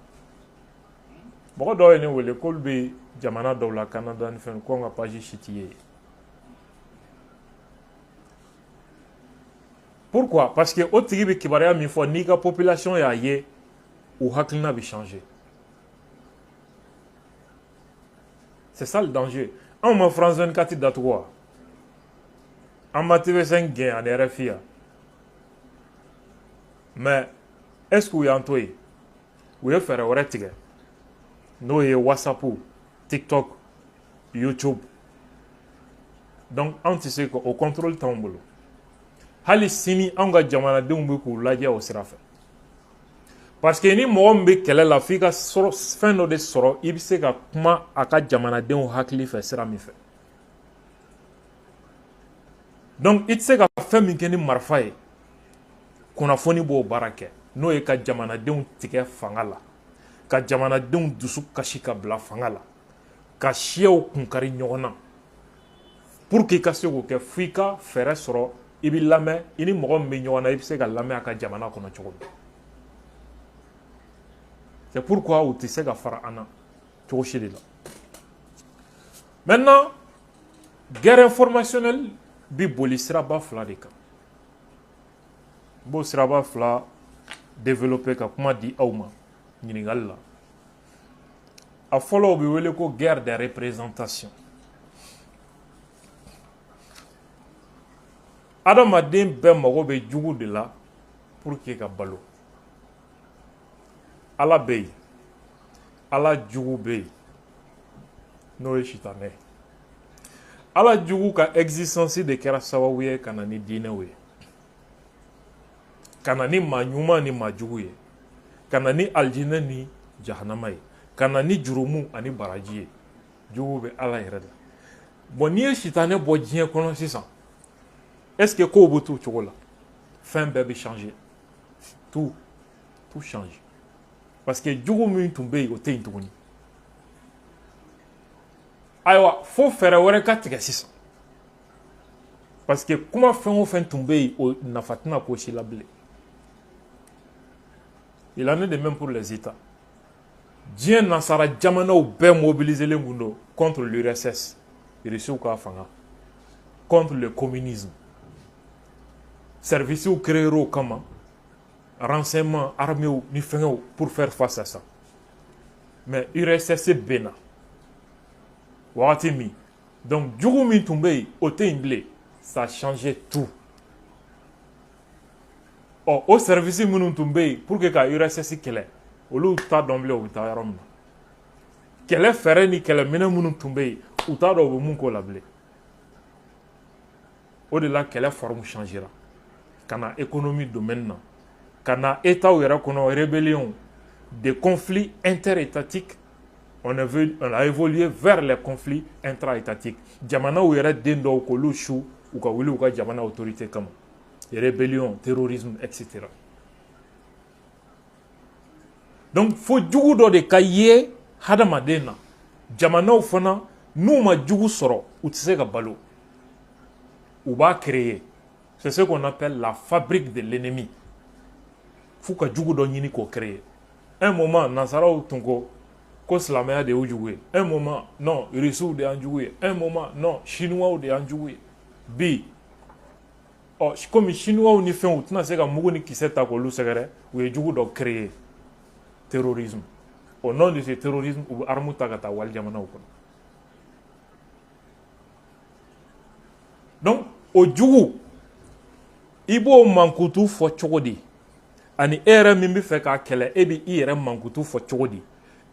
Mɔgɔ dɔw ye ne wele k'olu bɛ jamana dɔw la Canada ni fɛn ko n ka page si t'i ye. Pourquoi? Parce que o tigi bɛ kibaruya min fɔ n'i ka population y'a ye u hakilina bɛ changer. C'est ça le danger. En ma France 24 d'Atoua, en ma TV5 gain en RFI. Mais est-ce que vous avez entendu? Vous avez fait un retrait. Nous avons WhatsApp, TikTok, YouTube. Donc, on sait qu'au contrôle ton boulot. Hali sini on ga jamana de mbe ko lajja o sira fe. Parce que ni mo mbe kele la fika soro fin no de soro ibise ka kuma aka jamana de o hakli fe sira mi fe. Donc itse ka fe mi keni marfa ye. Kuna foni bo barake. No e ka jamana de tike fangala. Ka jamana de dusu kashi ka bla fangala. Ka shiaw kunkari nyona. Pour que ka se ko ke fika fere soro ibi lamɛ ini mɔgɔ min bɛ ɲɔgɔn na i bɛ se ka lamɛ a ka jamana kɔnɔ cogo min. C'est pourquoi u tɛ se ka fara an na cogo si de la. Maintenant guerre informationnelle bi boli siraba fila de kan. Bo siraba fila développer ka kuma di aw ma ɲininkali la. A fɔlɔ u bɛ wele ko guerre de représentation. Adamaden bɛɛ mago bɛ jugu de la pour que ka balo. Ala bɛ yen, Ala jugu bɛ yen, n'o ye sitanɛ. Ala jugu ka existence de kɛra sababu ye ka na ni diinɛw ye, ka na ni maa ɲuman ni maa jugu ye, ka na ni alijinɛ ni jahanama ye, ka na ni jurumu ani baraji ye. Jugu bɛ Ala yɛrɛ la. Bon n'i ye sitanɛ bɔ diɲɛ kɔnɔ sisan. Est-ce que ko bɛ t'o cogo la? Fɛn bɛɛ bɛ changer. Tout change. Parce que jugu min tun bɛ yen o tɛ yen tuguni. Ayiwa fo fɛɛrɛ wɛrɛ ka tigɛ sisan. Parce que kuma fɛn o fɛn tun bɛ yen o nafa tɛna k'o si la bilen. Il en est de même pour les États. Diɲɛ nasara jamanaw bɛɛ mobiliselen kun don contre l'URSS, Irisiw ka fanga, contre le communisme. Services ou créer au kama, renseignements, armées ou ni pour faire face à ça. Mais URSS bena. Watimi. Donc, Djougoumi Toumbei, Oteimble, ça a changé tout. Oh, au service Mounou Toumbei, pour que l'URSS kele, au lieu de d'emblée au Tayarom. Quelle est ferré ni quelle mena Mounou Toumbei, ou ta do Mounko lablé. Au-delà, quelle forme changera. Kana économie domaine na kana état ou yɛrɛ kɔnɔ rébellion des conflits interétatiques on a évolué vers les conflits intra-étatiques jamana ou yɛrɛ den dɔw k'olu su u ka wuli u ka jamana autorité kama rébellion terrorisme etc. Donc fo jugu dɔ de ka ye hadamaden na jamanaw fana n'u ma jugu sɔrɔ u tɛ se ka balo u b'a créer. C'est ce qu'on appelle la fabrique de l'ennemi. Fou ka jugu dɔ ɲini k'o créer. Un moment, Nasaraw tun ko silamɛya de y'u jugu ye. Un moment, non, Irisiw de y'an jugu ye. Un moment, non, Chinois de y'an jugu ye. Bi, comme Chinois ni fɛnw u tɛna se ka mugu ni kisɛ ta k'olu sɛgɛrɛ, u ye jugu dɔ créer. Terrorisme. Au nom de ce terrorisme, u bɛ arme ta ka taa wali jamanaw kɔnɔ. Donc, o jugu i b'o mankutu fɔ cogo di ani e yɛrɛ min bɛ fɛ k'a kɛlɛ e bɛ i yɛrɛ mankutu fɔ cogo di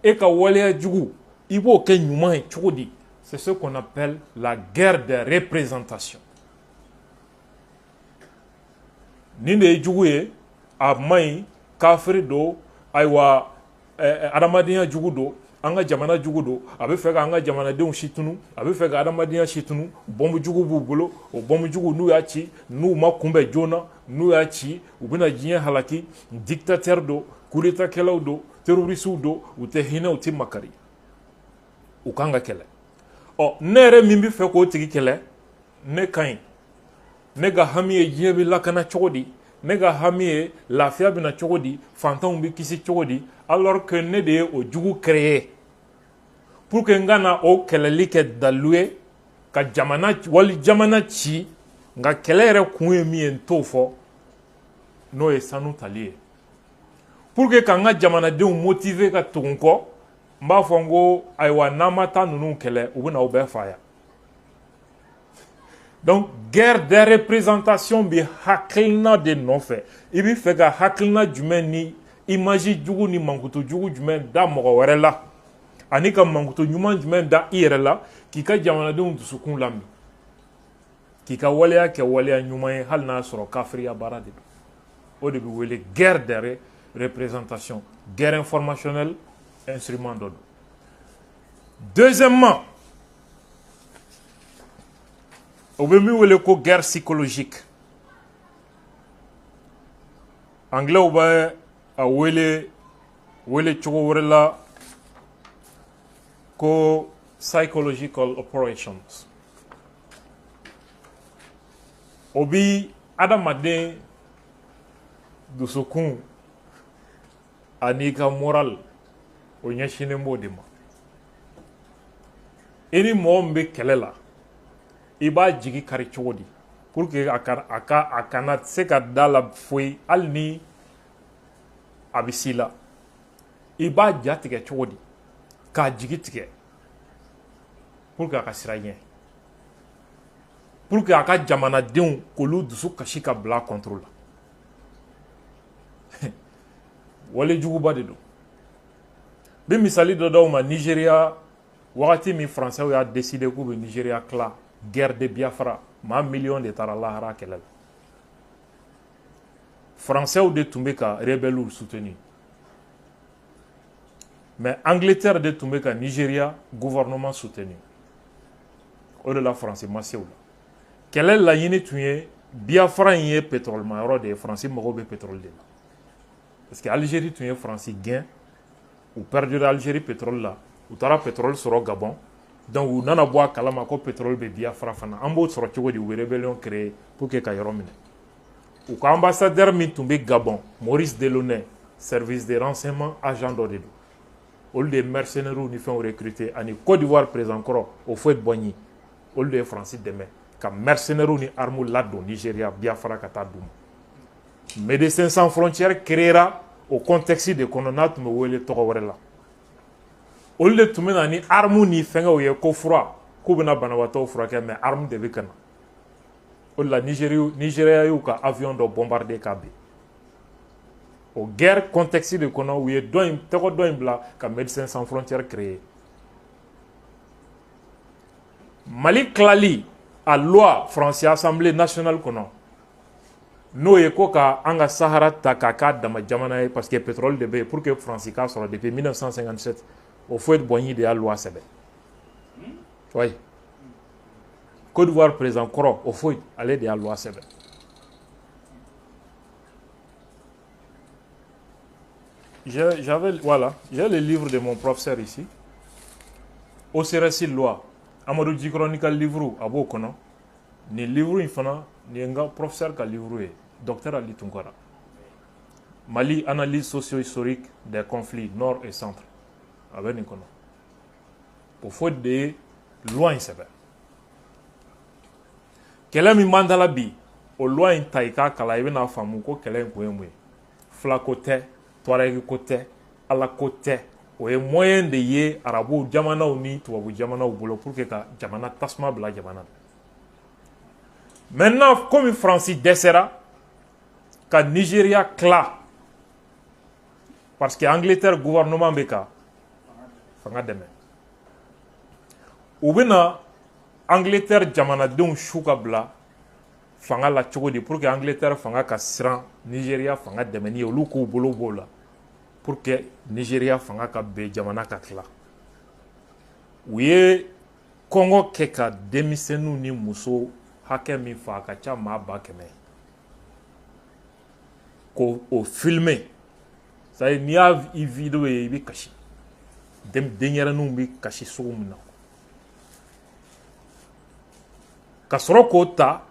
e ka waleya jugu i b'o kɛ ɲuman ye cogo di. C'est ce qu'on appelle la guerre de représentation. Nin de ye jugu ye a man ɲi kafiri don ayiwa adamadenya jugu don an ka jamana jugu don a bɛ fɛ k'an ka jamanadenw si tunu a bɛ fɛ ka adamadenya si tunu bɔnbu jugu b'u bolo o bɔnbu jugu n'u y'a ci n'u ma kunbɛn joona n'u y'a ci u bɛna diɲɛ halaki dictateur don coup d'état kɛlaw don terroristes don u tɛ hinɛ u tɛ makari u kan ka kɛlɛ. Ne yɛrɛ min bɛ fɛ k'o tigi kɛlɛ ne ka ɲi ne ka hami ye diɲɛ bɛ lakana cogo di ne ka hami ye lafiya bɛna cogo di fantanw bɛ kisi cogo di alors que ne de ye o jugu créer pour que n ka na o kɛlɛli kɛ dalu ye ka jamana wali jamana ci nka kɛlɛ yɛrɛ kun ye min ye n t'o fɔ n'o ye sanu tali ye pour que ka n ka jamanadenw motiver ka tugun kɔ mba fongo aywa namata nunu kele ubuna ube faya. Donc guerre des représentations bi hakilna de non fait. Ibi fega hakilna jumen ni imagi jugu ni mankuto jugu jumen da mogo were la. Ani ka mankuto nyuman jumen da ire la ki ka jamanadenw dusukun lambi. Ki ka waleya ke waleya nyuman ye hali n'a sɔrɔ kafiriya baara de don. O de bɛ wele guerre des représentations, guerre informationnelle, instrument dɔ don. Deuxièmement, o bɛ min wele ko guerre psychologique. Anglais bɛ a wele cogo wɛrɛ la ko psychological operations. O bi adamaden dusukun ani ka moral o ɲɛsinnen b'o de ma. I ni mɔgɔ min bɛ kɛlɛ la i b'a jigi kari cogo di pour que a kana se ka da la foyi hali ni a bɛ s'i la i b'a ja tigɛ cogo di k'a jigi tigɛ pour que a ka sira ɲɛ. Pour que a ka jamanadenw k'olu dusu kasi ka bila contrôle la. Wale juguba de don. Bɛ misali dɔ d'aw ma Nigeria wagati min français y'a décidé k'u bɛ Nigeria tila guerre de Biafra maa million de taara lahara kɛlɛ la. Français de tun bɛ ka rebelles soutenir. Mais Angleterre de tun bɛ ka Nigeria gouvernement soutenir. O de la France ma se o la. Kɛlɛ laɲini tun ye Biafra in ye pétrole ma yɔrɔ de ye France mago bɛ pétrole de la. Parce que Algérie tun ye France gɛn u perdre Algérie pétrole la u taara pétrole sɔrɔ Gabon donc u nana bɔ a kalama ko pétrole bɛ Biafra fana an b'o sɔrɔ cogo di u bɛ rébellion créer pour que ka yɔrɔ minɛ. U ka ambassadeur min tun bɛ Gabon Maurice Delaunay service de renseignement agent dɔ de don olu de ye mercenaires ni fɛnw recruter ani Côte d'Ivoire président kɔrɔ Houphouët-Boigny olu de ye France dɛmɛ ka mercenaires ni armes ladon Nigeria Biafra ka taa d'u ma. Médecins sans frontières créera au contexte de kɔnɔ n'a tun bɛ wele tɔgɔ wɛrɛ la. Olu de tun bɛ na ni armes ni fɛngɛw ye ko fura k'u bɛna banabaatɔw furakɛ mais armes de bɛ ka na. O de la Nigeria y'u ka avion dɔ bombarder k'a bin. O guerre contexte de kɔnɔ u ye tɔgɔ dɔ in bila ka Médecins sans frontières créer. Mali tilali a loi France Assemblée nationale kɔnɔ n'o ye ko ka an ka Sahara ta k'a k'a dama jamana ye parce que pétrole de bɛ yen pour que France k'a sɔrɔ depuis 1957 Houphouët-Boigny de y'a loi sɛbɛn. Oui. Côte d'Ivoire président kɔrɔ Houphouët ale de y'a loi sɛbɛn. J'ai le livre de mon professeur ici. OCRS loi. Amadou Djikoro ka livre a b'o kɔnɔ. Ni livre in fana ni ye n ka professeur ka livre ye docteur Ali Tunkara. Mali analyse socio-historique des conflits nord et centre. A bɛ nin kɔnɔ. Houphouët de ye loi in sɛbɛn. Kɛlɛ min b'an da la bi o loi in ta i k'a kalan i bɛna faamu ko kɛlɛ in kun ye mun ye. Filako tɛ Tuareg ko tɛ Ala ko tɛ o ye moyen de ye arabu jamanaw ni tubabu jamanaw bolo pour que ka jamana tasuma bila jamana. Maintenant comme France dɛsɛra ka Nigeria tila parce que Angleterre gouvernement bɛ ka fanga dɛmɛ u bɛna Angleterre jamanadenw su ka bila fanga la cogo di pour que Angleterre fanga ka siran Nigeria fanga dɛmɛni ye olu k'u bolo b'o la pour que Nigeria fanga ka bɛn jamana ka tila u ye kɔngɔ kɛ ka denmisɛnninw ni muso hakɛ min fa a ka ca maa 100,000 k'o filmer c'est à dire n'i y'a vidéo ye i bɛ kasi denyɛrɛninw bɛ kasi sugu min na ka sɔrɔ k'o ta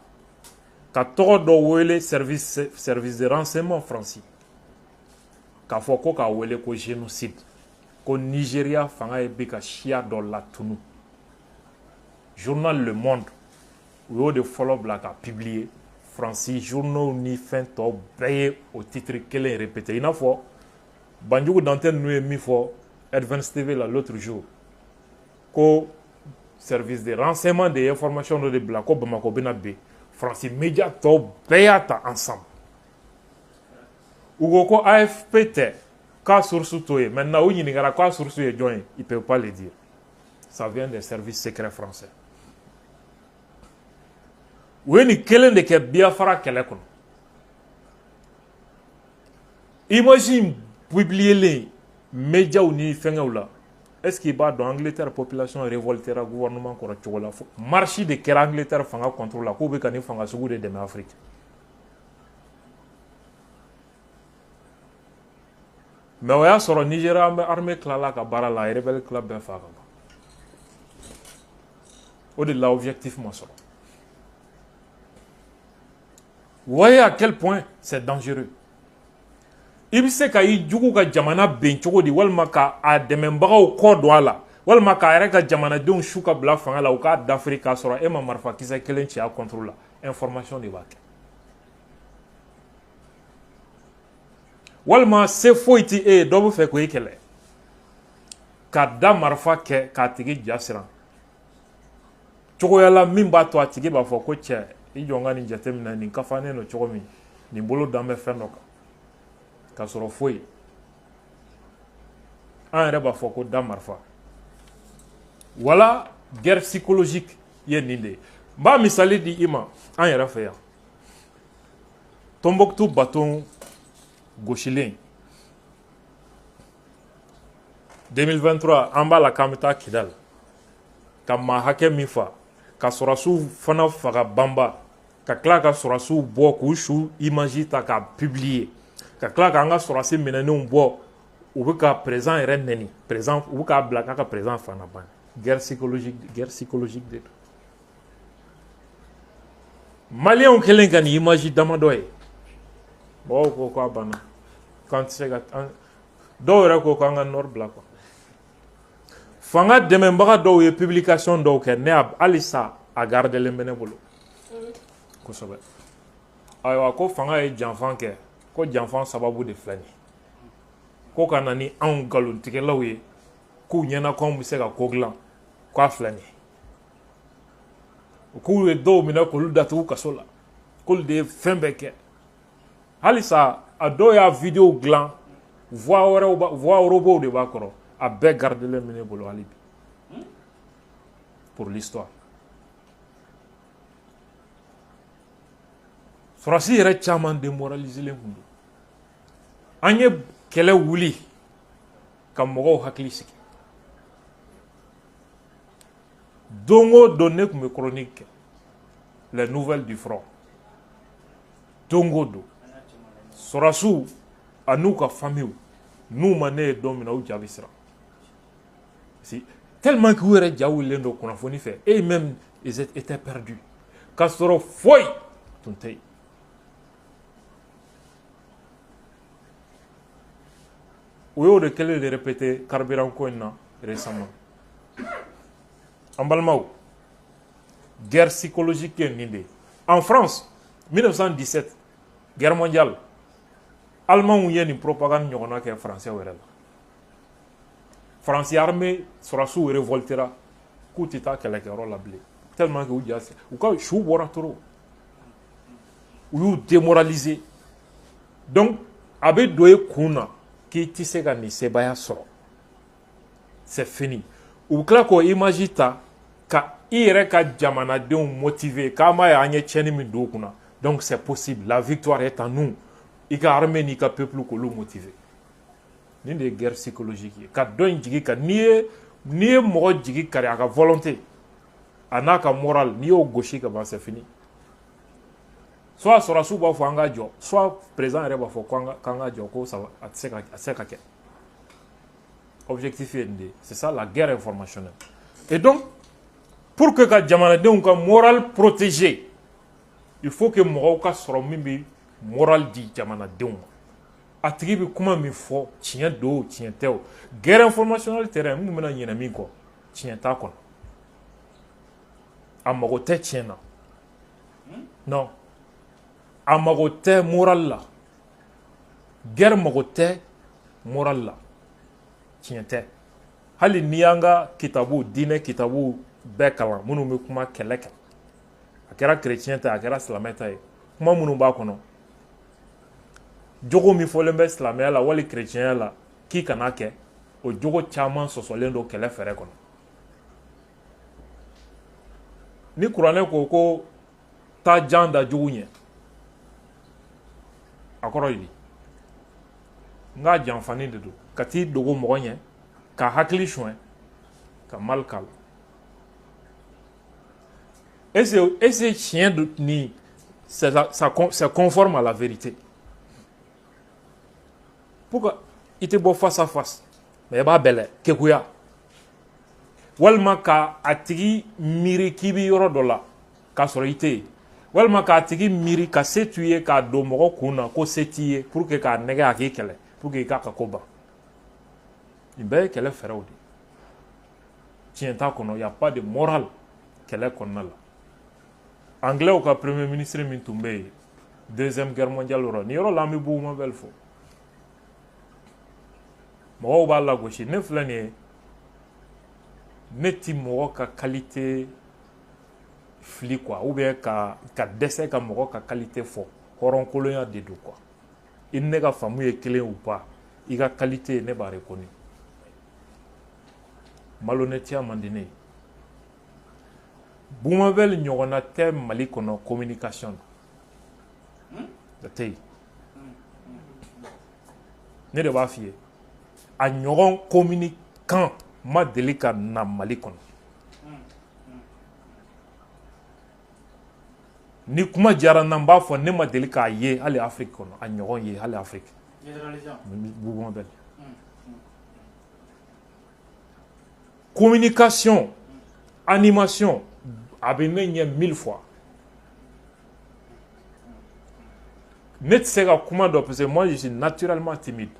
ka tɔgɔ dɔ wele service de renseignement français k'a fɔ ko k'a wele ko génocide ko Nigeria fanga ye bɛ ka siya dɔ latunu journal Le Monde u y'o de fɔlɔ bila ka publier France journaux ni fɛn tɔw bɛɛ ye o titre kelen répété i n'a fɔ Banjugu Dante ninnu ye min fɔ Advance TV l'autre jour ko service de renseignement de information de bila ko Bamako bena be France média tɔw bɛɛ y'a ta ensemble u ko ko AFP tɛ k'a source to ye maintenant u ɲininkara k'a source ye jɔn ye ils peuvent pas le dire ça vient des services secrets français u ye nin kelen de kɛ Biafra kɛlɛ kɔnɔ image in publielen médiaw ni fɛngɛw la est-ce qu'il b'a dɔn Angleterre population révoltera gouvernement kɔrɔ cogo la marche de kɛra Angleterre fanga contre la k'u bɛ ka nin fanga sugu de dɛmɛ Afrique mais o y'a sɔrɔ Nigeria armée tilala ka baara la a ye rebelle club bɛɛ faga ka ban o de la objectif ma sɔrɔ voyez à quel point c'est dangereux i bɛ se ka i jugu ka jamana ben cogo di walima ka a dɛmɛbagaw kɔ don a la walima k'a yɛrɛ ka jamanadenw su ka bila fanga la u k'a dafiri k'a sɔrɔ e ma marifakisɛ kelen ci a contre la information de b'a kɛ walima se foyi ti e ye dɔ bɛ fɛ k'o kɛlɛ ka da marifa kɛ k'a tigi ja siran cogoya la min b'a to a tigi b'a fɔ ko cɛ i jɔ n ka nin jateminɛ nin kafannen don cogo min nin bolo dan bɛ fɛn dɔ kan k'a sɔrɔ foyi an yɛrɛ b'a fɔ ko da marifa wala guerre psychologique ye nin de ye n b'a misali di i ma an yɛrɛ fɛ yan Tombouctou baton gosilen 2023 an b'a la k'an bɛ taa Kidal ka maa hakɛ min fa ka sɔrɔsiw fana faga banba ka tila ka sɔrɔsiw bɔ k'u su image ta k'a publier ka tila k'an ka sɔrɔsi minɛnenw bɔ u bɛ ka président yɛrɛ nɛni président u bɛ k'a bila k'a ka président fana ban guerre psychologique de don maliyɛnw kɛlen ka nin image damadɔ ye mɔgɔw ko k'a banna k'an tɛ se ka dɔw yɛrɛ ko k'an ka nord bila quoi fanga dɛmɛbaga dɔw ye publication dɔw kɛ ne halisa a gardelen bɛ ne bolo kosɛbɛ ayiwa ko fanga ye janfan kɛ ko janfan sababu de filɛ nin ye ko ka na ni anw nkalontigɛlaw ye k'u ɲɛna k'anw bɛ se ka ko dilan k'a filɛ nin ye k'u ye dɔw minɛ k'olu datugu kaso la k'olu de ye fɛn bɛɛ kɛ halisa a dɔw y'a video dilan voix robow de b'a kɔrɔ a bɛɛ gardelen bɛ ne bolo hali bi pour l'histoire sɔrɔsi yɛrɛ caman démoraliselen kun don an ye kɛlɛ wuli ka mɔgɔw hakili sigi don o don ne tun bɛ chronique kɛ les nouvelles du front don o don sɔrɔsiw a n'u ka famille n'u ma ne ye don min na u ja bɛ siran tellement que u yɛrɛ ja wulilen don kunnafoni fɛ et même ils étaient perdus k'a sɔrɔ foyi tun tɛ yen o y'o de kɛlen de répéter carburant ko in na récemment an balimaw guerre psychologique ye nin de ye en France 1917 guerre mondiale Allemands ye nin propagande ɲɔgɔnna kɛ français wɛrɛ la France armée sɔrɔsiw révoltera k'u tɛ taa kɛlɛkɛyɔrɔ la bilen tellement que u ja u ka su bɔra trop u y'u démoraliser donc a bɛ don e kun na k'i tɛ se ka nin sebaya sɔrɔ c'est fini u bɛ tila k'o image ta ka i yɛrɛ ka jamanadenw motiver k'a ma ye an ye tiɲɛni min don u kunna donc c'est possible la victoire est en nous i ka armée n'i ka peuple k'olu motiver nin de ye guerre psychologique ye ka dɔ in jigi ka n'i ye mɔgɔ jigi kari a ka volonté a n'a ka moral n'i y'o gosi ka ban c'est fini soit sɔrɔsiw b'a fɔ an ka jɔ soit président yɛrɛ b'a fɔ k'an ka jɔ ko a tɛ se ka kɛ objectif ye nin de ye c'est ça la guerre informationnelle et donc pour que ka jamanadenw ka moral protégé il faut que mɔgɔw ka sɔrɔ min bɛ moral di jamanadenw ma a tigi bɛ kuma min fɔ tiɲɛ don o tiɲɛ tɛ o guerre informationnelle terrain mun bɛna ɲinɛ min kɔ tiɲɛ t'a kɔnɔ a mago tɛ tiɲɛ na non a mago tɛ moral la guerre mago tɛ moral la tiɲɛ tɛ hali n'i y'an ka kitabu diinɛ kitabu bɛɛ kalan minnu bɛ kuma kɛlɛ kan a kɛra chrétien ta a kɛra silamɛ ta ye kuma minnu b'a kɔnɔ jogo min fɔlen bɛ silamɛya la wali chrétienya la k'i kana kɛ o jogo caman sɔsɔlen don kɛlɛ fɛrɛ kɔnɔ ni kuranɛ ko taa jan da jugu ɲɛ a kɔrɔ ye di n k'a janfani de don ka t'i dogo mɔgɔ ɲɛ ka hakili suɲɛ ka mal k'a la est-ce tiɲɛ ni c'est conforme à la vérité pourquoi i tɛ bɔ face à face mais i b'a bɛlɛ kekuya walima ka a tigi miiri k'i bi yɔrɔ dɔ la k'a sɔrɔ i tɛ yen walima k'a tigi miiri ka se t'u ye k'a don mɔgɔ kun na ko se t'i ye pour que k'a nɛgɛ a k'i kɛlɛ pour que i k'a ka ko ban nin bɛɛ ye kɛlɛ fɛɛrɛw de tiɲɛ t'a kɔnɔ y a pas de morale kɛlɛ kɔnɔna la anglais ka premier ministre min tun bɛ yen deuxième guerre mondiale yɔrɔ nin yɔrɔ la an bɛ Bougainville fɔ mɔgɔw b'a lagosi ne filɛ nin ye ne ti mɔgɔ ka qualité fili quoi ou bien ka dɛsɛ ka mɔgɔ ka qualité fɔ hɔrɔnkolonya de don quoi i ni ne ka faamu ye kelen ou pas i ka qualité ne b'a reconnu malhonnêteté man di ne ye Bougainville ɲɔgɔnna tɛ Mali kɔnɔ communication na tɛ yen ne de b'a f'i ye a ɲɔgɔn communicant ma deli ka na Mali kɔnɔ ni kuma diyara n na n b'a fɔ ne ma deli k'a ye hali Afrique kɔnɔ a ɲɔgɔn ye hali Afrique Bougainville communication animation a bɛ ne ɲɛ 1000 fois ne tɛ se ka kuma dɔ parce que moi je suis naturellement timide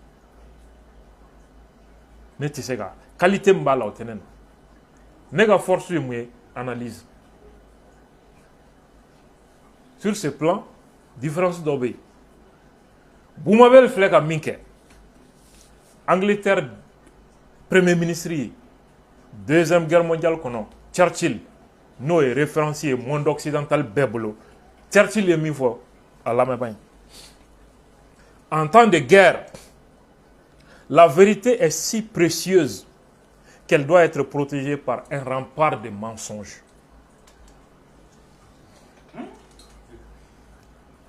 ne tɛ se ka qualité min b'a la o tɛ ne na ne ka force ye mun ye analyse sur ce plan différence dɔ bɛ yen Bougainville filɛ ka min kɛ Angleterre premier ministre ye deuxième guerre mondiale kɔnɔ Churchill n'o ye référence ye monde occidental bɛɛ bolo Churchill ye min fɔ a lamɛnba in en temps de guerre la vérité est si précieuse qu'elle doit être protégée par un rempart de mensonges.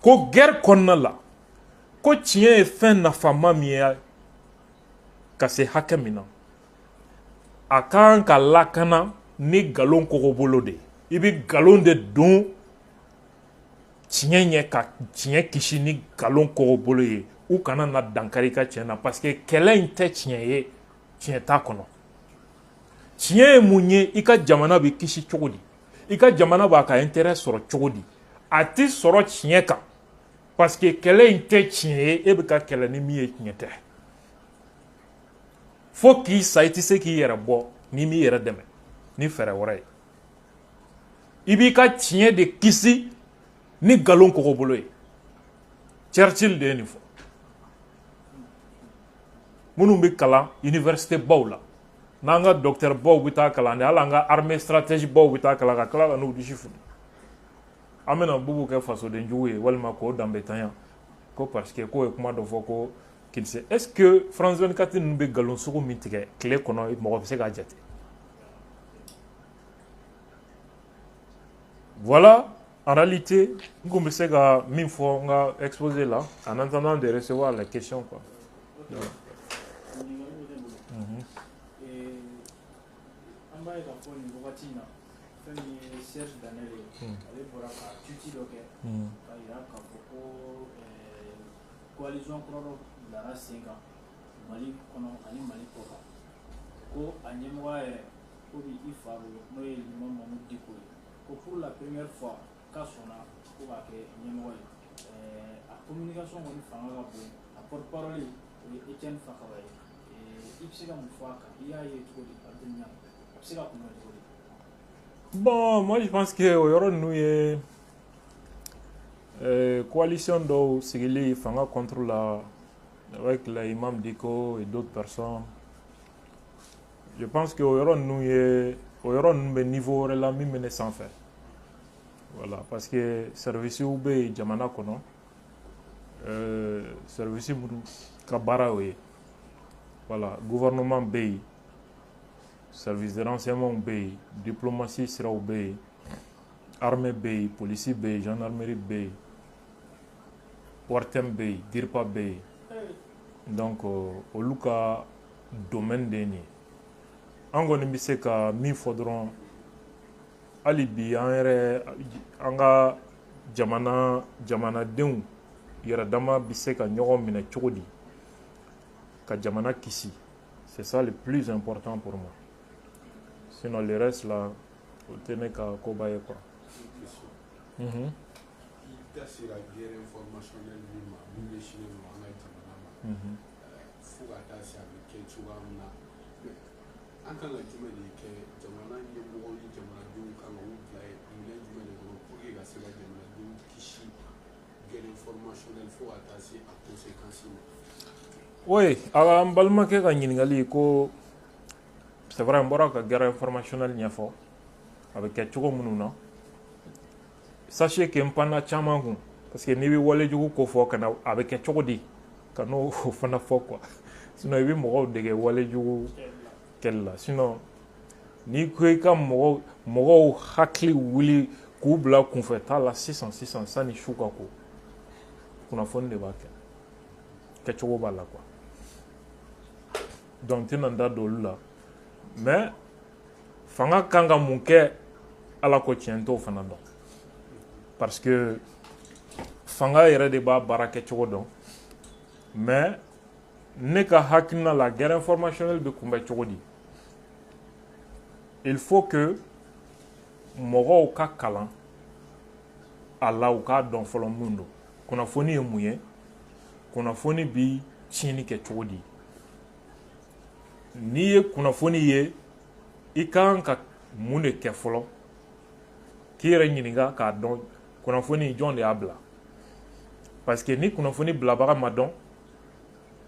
Ko guerre kɔnɔna la ko tiɲɛ ye fɛn nafama min ye ka se hakɛ min na a kan ka lakana ni nkalon kɔgɔbolo de i bɛ nkalon de don tiɲɛ ɲɛ ka tiɲɛ kisi ni nkalon kɔgɔbolo ye u kana na dankari ka tiɲɛ na parce que kɛlɛ in tɛ tiɲɛ ye tiɲɛ t'a kɔnɔ tiɲɛ ye mun ye i ka jamana bɛ kisi cogo di i ka jamana b'a ka intérêt sɔrɔ cogo di a ti sɔrɔ tiɲɛ kan parce que kɛlɛ in tɛ tiɲɛ ye e bɛ ka kɛlɛ ni min ye tiɲɛ tɛ fo k'i sa i tɛ se k'i yɛrɛ bɔ n'i m'i yɛrɛ dɛmɛ ni fɛɛrɛ wɛrɛ ye i b'i ka tiɲɛ de kisi ni nkalon kɔgɔbolo ye Churchill de ye nin fɔ minnu bɛ kalan université baw la n'an ka docteur baw bɛ taa kalan de hali an ka armée stratégie baw bɛ taa kalan ka tila ka n'u disi funu an bɛna bubu kɛ fasoden jugu ye walima k'o danbetanya ko parce que k'o ye kuma dɔ fɔ ko qu'il sait est-ce que France 24 ninnu bɛ nkalon sugu min tigɛ tile kɔnɔ mɔgɔ bɛ se k'a jate voilà en réalité n kun bɛ se ka min fɔ n ka exposé la en attendant de recevoir les questions quoi. An b'a ye k'a fɔ nin wagati in na fɛn min ye Serge Daniel ye ale bɔra ka tuti dɔ kɛ k'a jira k'a fɔ ko coalition kura dɔ bilara sen kan Mali kɔnɔ ani Mali kɔ kan ko a ɲɛmɔgɔya yɛrɛ ko bi i fa bolo n'o ye Liman Mamadu Diko ye ko pour la première fois k'a sɔnna ko k'a kɛ ɲɛmɔgɔ ye a communication kɔni fanga ka bon a porte-parole o ye Etienne Fakaba ye i bɛ se ka mun fɔ a kan i y'a ye cogo di a bɛ ɲa a bɛ se ka kunbɛn cogo di. Bon, moi je pense que au yɔrɔ ninnu ye coalition dɔw sigili fanga contre la avec l'imam Diko et d'autres personnes. je pense que o yɔrɔ ninnu bɛ niveau wɛrɛ la min bɛ ne sanfɛ voilà parce que service bɛ yen jamana kɔnɔ service minnu ka baara y'o ye voilà gouvernement bɛ yen service de renseignement bɛ yen diplomatie siraw bɛ yen armée bɛ yen polisi bɛ yen gendarmerie bɛ yen ORTM bɛ yen DIRPA bɛ yen donc olu ka domaine de ye nin ye an kɔni bɛ se ka min fɔ dɔrɔn hali bi an ka jamanadenw yɛrɛ dama bɛ se ka ɲɔgɔn minɛ cogo di ka jamana kisi c'est ça le plus important pour moi sinon le reste là o tɛ ne ka koba ye quoi. I da sera guerre informationnelle min ma min ɲɛsinnen don an ka jamana ma fo ka taa se a bɛ kɛ cogoya min na an kan ka jumɛn de kɛ jamana ɲɛmɔgɔ ni jamanadenw kan ka u bila minɛn jumɛn de kɔnɔ pour que ka se ka jamanadenw kisi guerre informationnelle fo ka taa se a conséquences ma. Oui, an balimakɛ ka ɲininkali ko c'est vrai n bɔra ka guerre informationnelle ɲɛfɔ a bɛ kɛ cogo minnu na sachez que n panna caman kun parce que n'i bɛ walejugu ko fɔ ka na a bɛ kɛ cogo di ka n'o fana fɔ quoi sinon i bɛ mɔgɔw dege walejugu kɛli la sinon n'i ko i ka mɔgɔw hakili wuli k'u bila kunfɛta la sisan sanni su ka ko kunnafoni de b'a kɛ kɛcogo b'a la quoi donc n tɛna n da don olu la mais fanga kan ka mun kɛ ala ko tiɲɛ t'o fana dɔn parce que fanga yɛrɛ de b'a baara kɛcogo dɔn mais ne ka hakilina la guerre informationnelle bɛ kunbɛn cogo di il faut que mɔgɔw ka kalan a la u k'a dɔn fɔlɔ mun don kunnafoni ye mun ye kunnafoni bi tiɲɛni kɛ cogo di n'i ye kunnafoni ye i kan ka mun de kɛ fɔlɔ k'i yɛrɛ ɲininka k'a dɔn kunnafoni jɔn de y'a bila parce que ni kunnafoni bilabaga ma dɔn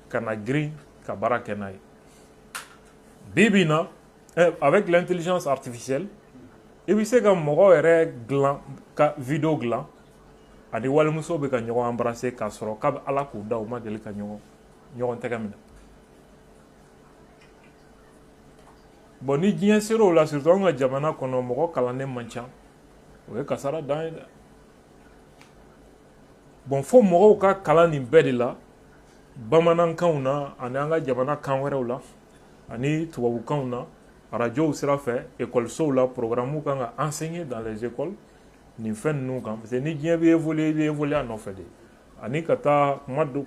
ka na girin ka baara kɛ n'a ye bi bi in na avec l'intelligence artificielle i bɛ se ka mɔgɔ yɛrɛ dilan ka video dilan ani walimuso bɛ ka ɲɔgɔn embrasser k'a sɔrɔ k'a bɛ ala k'u da u ma deli ka ɲɔgɔn tɛgɛ minɛ bon ni diɲɛ sera o la surtout an ka jamana kɔnɔ mɔgɔ kalannen man ca o ye kasara dan ye dɛ bon fo mɔgɔw ka kalan nin bɛɛ de la bamanankanw na ani an ka jamana kan wɛrɛw la ani tubabukanw na radiow sira fɛ école-sow la programmew kan ka enseigner dans les écoles nin fɛn ninnu kan parce que ni diɲɛ bɛ évoluer i bɛ évoluer a nɔfɛ de ani ka taa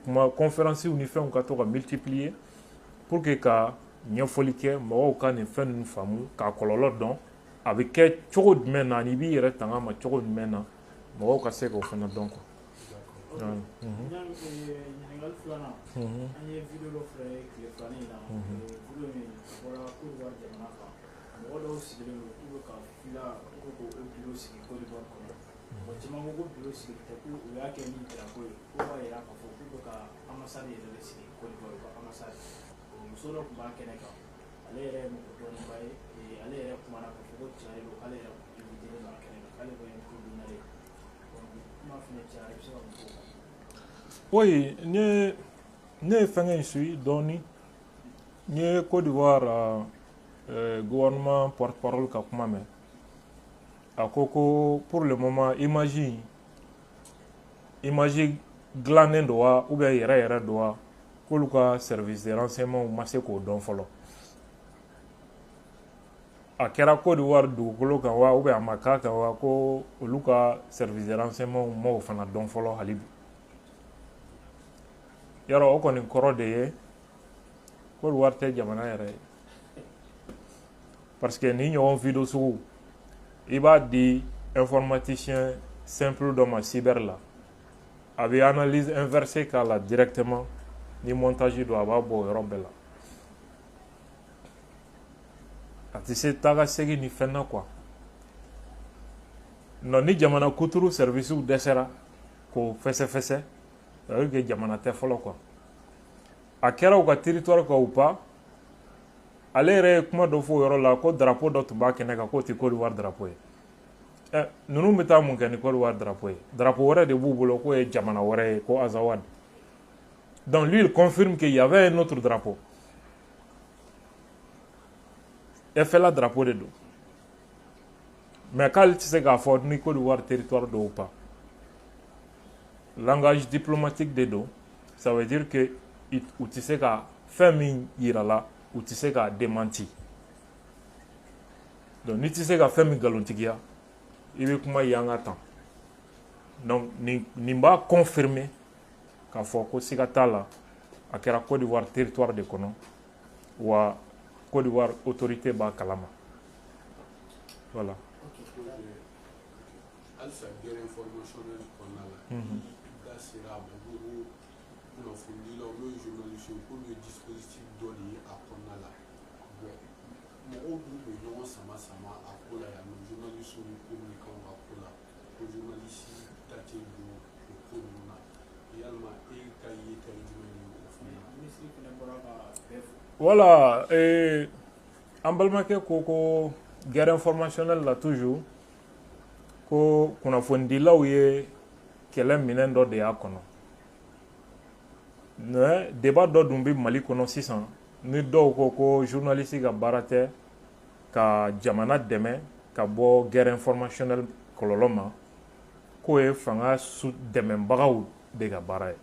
kuma conférences ni fɛnw ka to ka multiplier pour que ka ɲɛfɔli kɛ mɔgɔw ka nin fɛn ninnu faamu k'a kɔlɔlɔ dɔn a bɛ kɛ cogo jumɛn na ani i b'i yɛrɛ tanga ma cogo jumɛn na mɔgɔw ka se k'o fana dɔn quoi. ɲininkali filanan an ye video dɔ filɛ tile filanin in na video min bɔra Côte d'Ivoire jamana kan mɔgɔ dɔw sigilen don k'u bɛ ka fila ko k'o bureau sigi Côte d'Ivoire kɔnɔ bon caman ko bureau sigi tɛ ko u y'a kɛ ni drapeau ye ko b'a yira k'a fɔ k'u bɛ ka ambassade yɛrɛ de sigi Côte d'Ivoire ka ambassade muso dɔ tun b'a kɛnɛ kan ale yɛrɛ ye mɔgɔ dɔnnenba ye ale yɛrɛ kumana k'a fɔ ko tiɲɛ yɛrɛ don k'ale yɛrɛ invité don a kɛnɛ kan k'ale bɛ ko dunna ye kuma fana cayara i bɛ se ka mun fɔ o kan. Oui, ne ye fɛngɛ in suit dɔɔni n ye Côte d'Ivoire gouvernement porte-parole ka kuma mɛn a ko pour le moment image dilannen don wa ou bien yɛrɛ don wa k'olu ka service de renseignement ma se k'o dɔn fɔlɔ a kɛra Côte d'Ivoire dugukolo kan wa ou bien a ma k'a kan wa ko olu ka service de renseignement ma o fana dɔn fɔlɔ hali bi yɔrɔ o kɔni kɔrɔ de ye Côte d'Ivoire tɛ jamana yɛrɛ ye parce que ni ɲɔgɔn video sugu i b'a di informaticien simple dɔ ma cyber la a bɛ analyse inversée k'a la directement ni montage don a b'a bɔ o yɔrɔ bɛɛ la a tɛ se taa ka segin ni fɛn na quoi non ni jamana kuturu service dɛsɛra k'o fɛsɛfɛsɛ ça veut dire que jamana tɛ fɔlɔ quoi a kɛra u ka territoire kan ou pas ale yɛrɛ kuma dɔ fɔ o yɔrɔ la ko drapeau dɔ tun b'a kɛnɛ kan k'o tɛ Côte d'Ivoire drapeau ye ninnu bɛ taa mun kɛ ni Côte d'Ivoire drapeau ye drapeau wɛrɛ de b'u bolo k'o ye jamana wɛrɛ ye ko Azawad donc lui il confirme qu'il y avait un autre drapeau FLA drapeau de don mais k'ale tɛ se k'a fɔ ni Côte d'Ivoire territoire don ou pas langage diplomatique de don ça veut dire que u tɛ se ka fɛn min yira la u tɛ se k'a démenti donc n'i tɛ se ka fɛn min nkalontigiya i bɛ kuma yan ka tan donc nin b'a confirmer k'a fɔ ko siga t'a la a kɛra Côte d'Ivoire territoire de kɔnɔ wa Côte d'Ivoire autorité b'a kalama voilà. Alsa guerre informationnelle kɔnɔna la da sera a ma ko kunnafonidilaw n'o ye journaliste ko ye dispositif dɔ de ye a kɔnɔna la bon mɔgɔw dun bɛ ɲɔgɔn sama sama a ko la yan nɔ journaliste ni communicants ka ko la ko journaliste ta tɛ don o ko ninnu na yalima e ka ye ta ye jumɛn ye o fana na. Ministre fana bɔra ka bɛɛ fɔ. Voilà an balimakɛ ko guerre informationnelle la toujours ko kunnafonidilaw ye kɛlɛ minɛn dɔ de y'a kɔnɔ mais débat dɔ dun bɛ Mali kɔnɔ sisan ni dɔw ko journaliste ka baara tɛ ka jamana dɛmɛ ka bɔ guerre informationnelle kɔlɔlɔ ma k'o ye fanga dɛmɛbagaw de ka baara ye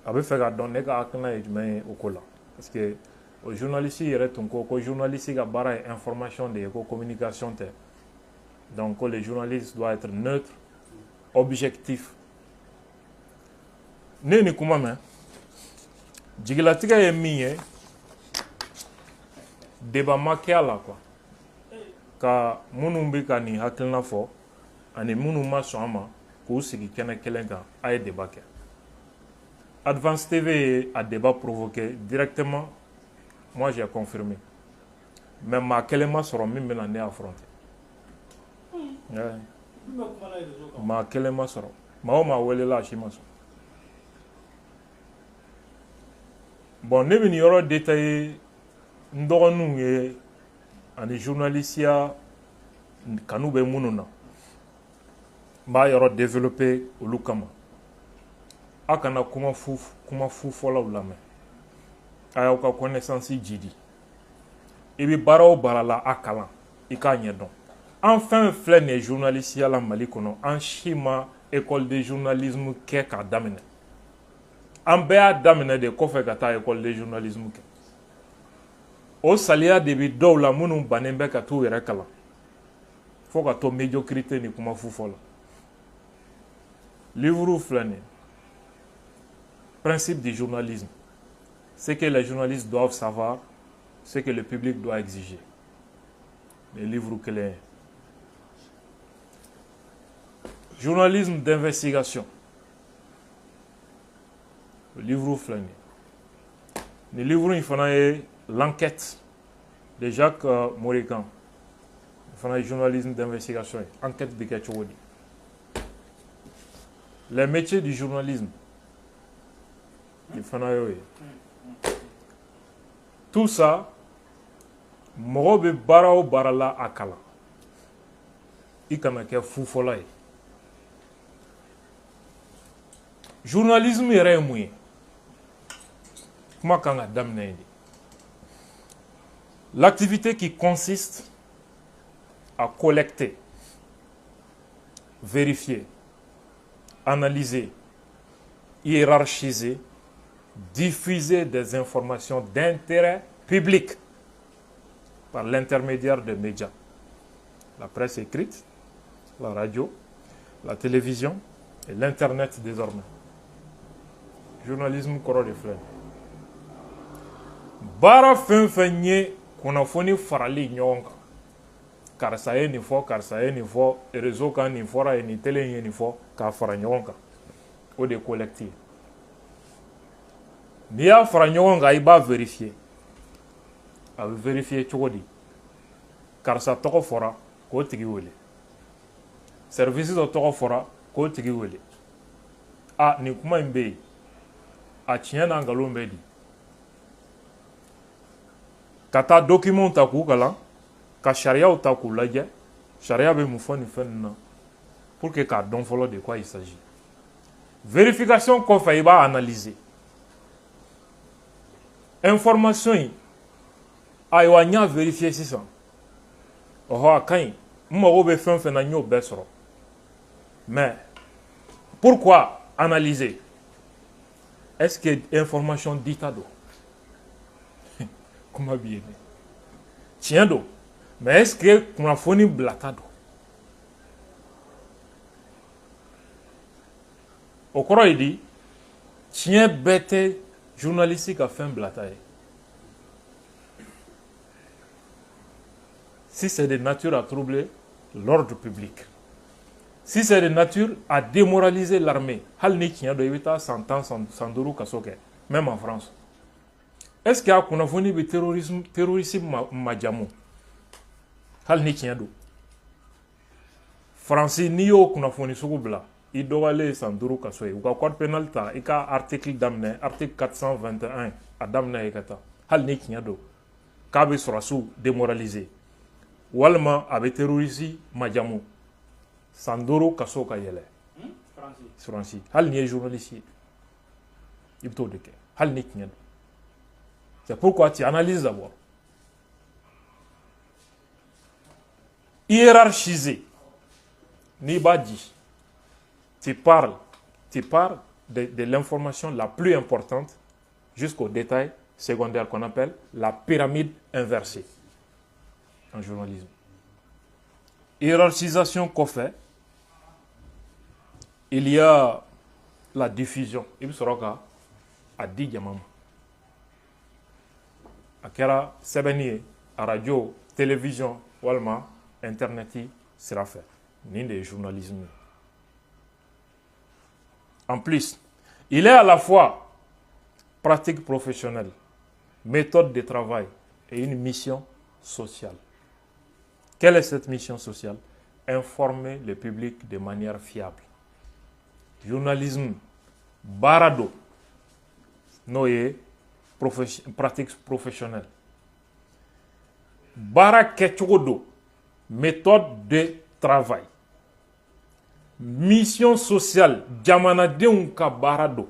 a bɛ fɛ ka dɔn ne ka hakilina ye jumɛn ye o ko la parce que o journaliste yɛrɛ tun ko journaliste ka baara ye information de ye ko communication tɛ donc que les journalistes doivent être neutres, objectifs. Ne ni kuma mɛn jigilatigɛ ye min ye débat ma kɛ a la quoi ka minnu bɛ ka nin hakilina fɔ ani minnu ma sɔn a ma k'u sigi kɛnɛ kelen kan a ye débat kɛ Advance TV ye a débat provoqué directement moi j'ai confirmé mais maa kelen ma sɔrɔ min bɛna ne affronter maa kelen ma sɔrɔ maa o maa welela a si ma sɔn bon ne bɛ nin yɔrɔ détaillé n dɔgɔninw ye ani journalisiya kanu bɛ minnu na n b'a yɔrɔ développé olu kama a kana kuma fu fɔlaw lamɛn a y'aw ka connaissance jidi i bɛ baara o baara la a kalan i k'a ɲɛdɔn an fɛn filɛ nin ye journalisiya la Mali kɔnɔ an si ma école de journalisme kɛ k'a daminɛ an bɛɛ y'a daminɛ de kɔfɛ ka taa école de journalisme kɛ o saliya de bɛ dɔw la minnu bannen bɛ ka t'u yɛrɛ kalan fo ka to médiocrité ni kuma fu fɔ la livre filɛ nin ye principe du journalisme ce que les journalistes doivent savoir ce que le public doit exiger les livres kelen ye journalisme d'investigation le livre filɛ nin ye nin livre in fana ye l'enquête de Jacques Morikan fana ye journalisme d'investigation ye enquête bɛ kɛ cogo di les métiers du journalisme il fana y'o ye tout ça mɔgɔ bɛ baara o baara la a kalan i kana kɛ fufɔla ye journalisme yɛrɛ ye mun ye kuma kan ka daminɛ yen de l'activité qui consiste à collecter vérifier analyser hiérarchiser diffuser des informations d'intérêt public par l'intermédiaire de médias, la presse écrite, la radio, la télévision et l'Internet désormais. Journalisme kɔrɔ de filɛ baara fɛn fɛn ye kunnafoni farali ɲɔgɔn kan karisa ye nin fɔ karisa ye nin fɔ réseau kan nin fɔra ye nin télé ye nin fɔ k'a fara ɲɔgɔn kan o de ye collecte ye n'i y'a fara ɲɔgɔn kan i b'a vérifier a bɛ vérifier cogo di karisa tɔgɔ fɔra k'o tigi wele service dɔ tɔgɔ fɔra k'o tigi wele a nin kuma in bɛ yen a tiɲɛ n'a nkalon bɛ di ka taa document ta k'u kalan ka sariyaw ta k'u lajɛ sariya bɛ mun fɔ nin fɛn ninnu na pour que k'a dɔn fɔlɔ de quoi il s'agit vérification kɔfɛ i b'a analyser information in ayiwa n y'a vérifier sisan ɔhɔ a ka ɲi n mago bɛ fɛn fɛn na n y'o bɛɛ sɔrɔ mais pourquoi analyser est-ce que information dita don kuma b'i ye tiɲɛ don mais est-ce que kunnafoni bilata don o kɔrɔ ye di tiɲɛ bɛɛ tɛ journaliste ka fɛn bilata ye si c'est de nature à troubler l'ordre public si c'est de nature à démoraliser l'armée hali ni tiɲɛ don i bɛ taa san 10 san 5 kaso kɛ même en France est-ce que a kunnafoni bɛ terrorisme majamu hali ni tiɲɛ don Faransi n'i y'o kunnafoni sugu bila i dɔgɔyalen san 5 kaso ye u ka code pénal ta i ka article daminɛ article 421 a daminɛ ye ka taa hali ni tiɲɛ don k'a bɛ sɔrɔsiw démoraliser walima a bɛ terroriste majamu san 5 kaso ka yɛlɛ Faransi hali ni ye journaliste ye i bɛ t'o de kɛ hali ni tiɲɛ don c'est pourquoi tu analyses d'abord hiérarchiser n'i b'a dit tu parles de l'information la plus importante jusqu'au détail secondaire qu'on appelle la pyramide inversée en journalisme. Hiérarchisation qu'on fait, il y a la diffusion. Il sera à 10 diamants. À Kera, Sebeni, à radio, télévision, Walma, Internet, sera fait. Ni des journalisme. En plus, il est à la fois pratique professionnelle, méthode de travail et une mission sociale. Quelle est cette mission sociale? Informer le public de manière fiable. Journalisme, barado, noye, pratique professionnelle. Bara kechodo, méthode de travail. Mission sociale, jamanadenw ka barado.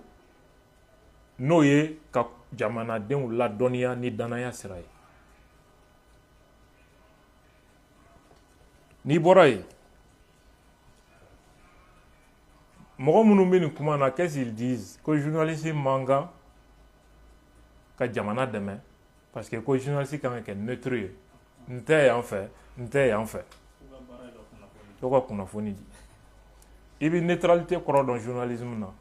Noye ka jamanadenw la dɔnniya ni danaya sira ye. N'i bɔra yen mɔgɔ minnu bɛ nin kuma na qu'est-ce qu'ils disent ko journaliste man kan ka jamana dɛmɛ parce que ko journaliste kan ka kɛ neutre ye n tɛ yan fɛ n tɛ yan fɛ to ka kunnafoni di i bɛ neutralité kɔrɔ dɔn journalisme na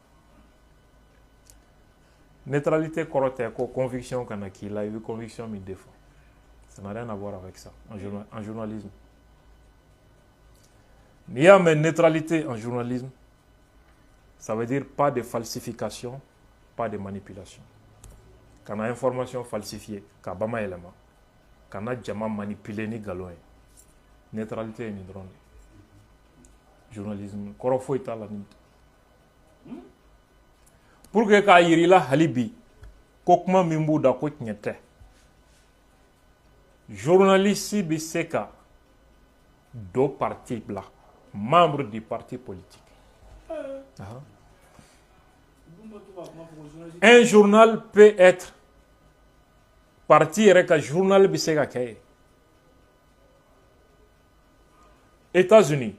neutralité kɔrɔ tɛ ko conviction kana k'i la i bɛ conviction min défend ça n'a rien à voir avec ça en journalisme. Il y a une neutralité en journalisme, ça veut dire pas de falsification, pas de manipulation. Quand on a information falsifiée, quand on a élément, quand on a jamais manipulé ni galon, neutralité ni drone. Journalisme, korofo ita la nit. Pour que ka yirila halibi, kokuma mimbu da ko tinyete. Journaliste bi seka do parti bla. Membre du parti politique. Un journal peut être parti avec un journal bisega kay. États-Unis,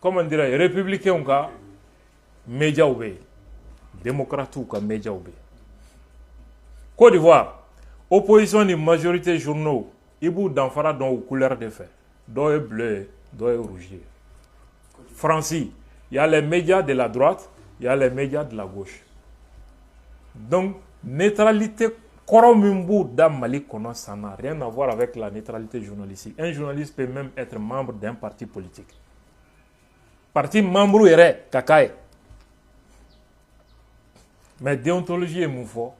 comment dire, républicain ou ka média ou bé, démocrate ou ka média ou bé. Côte d'Ivoire, opposition ni majorité journaux. Il y a d'enfants dans les couleurs de fait. Dans le bleu, dans le rouge. France, il y a les médias de la droite, il y a les médias de la gauche. Donc, neutralité, ça n'a rien à voir avec la neutralité journalistique. Un journaliste peut même être membre d'un parti politique. Parti membre est kakaï. Mais déontologie est mouvant.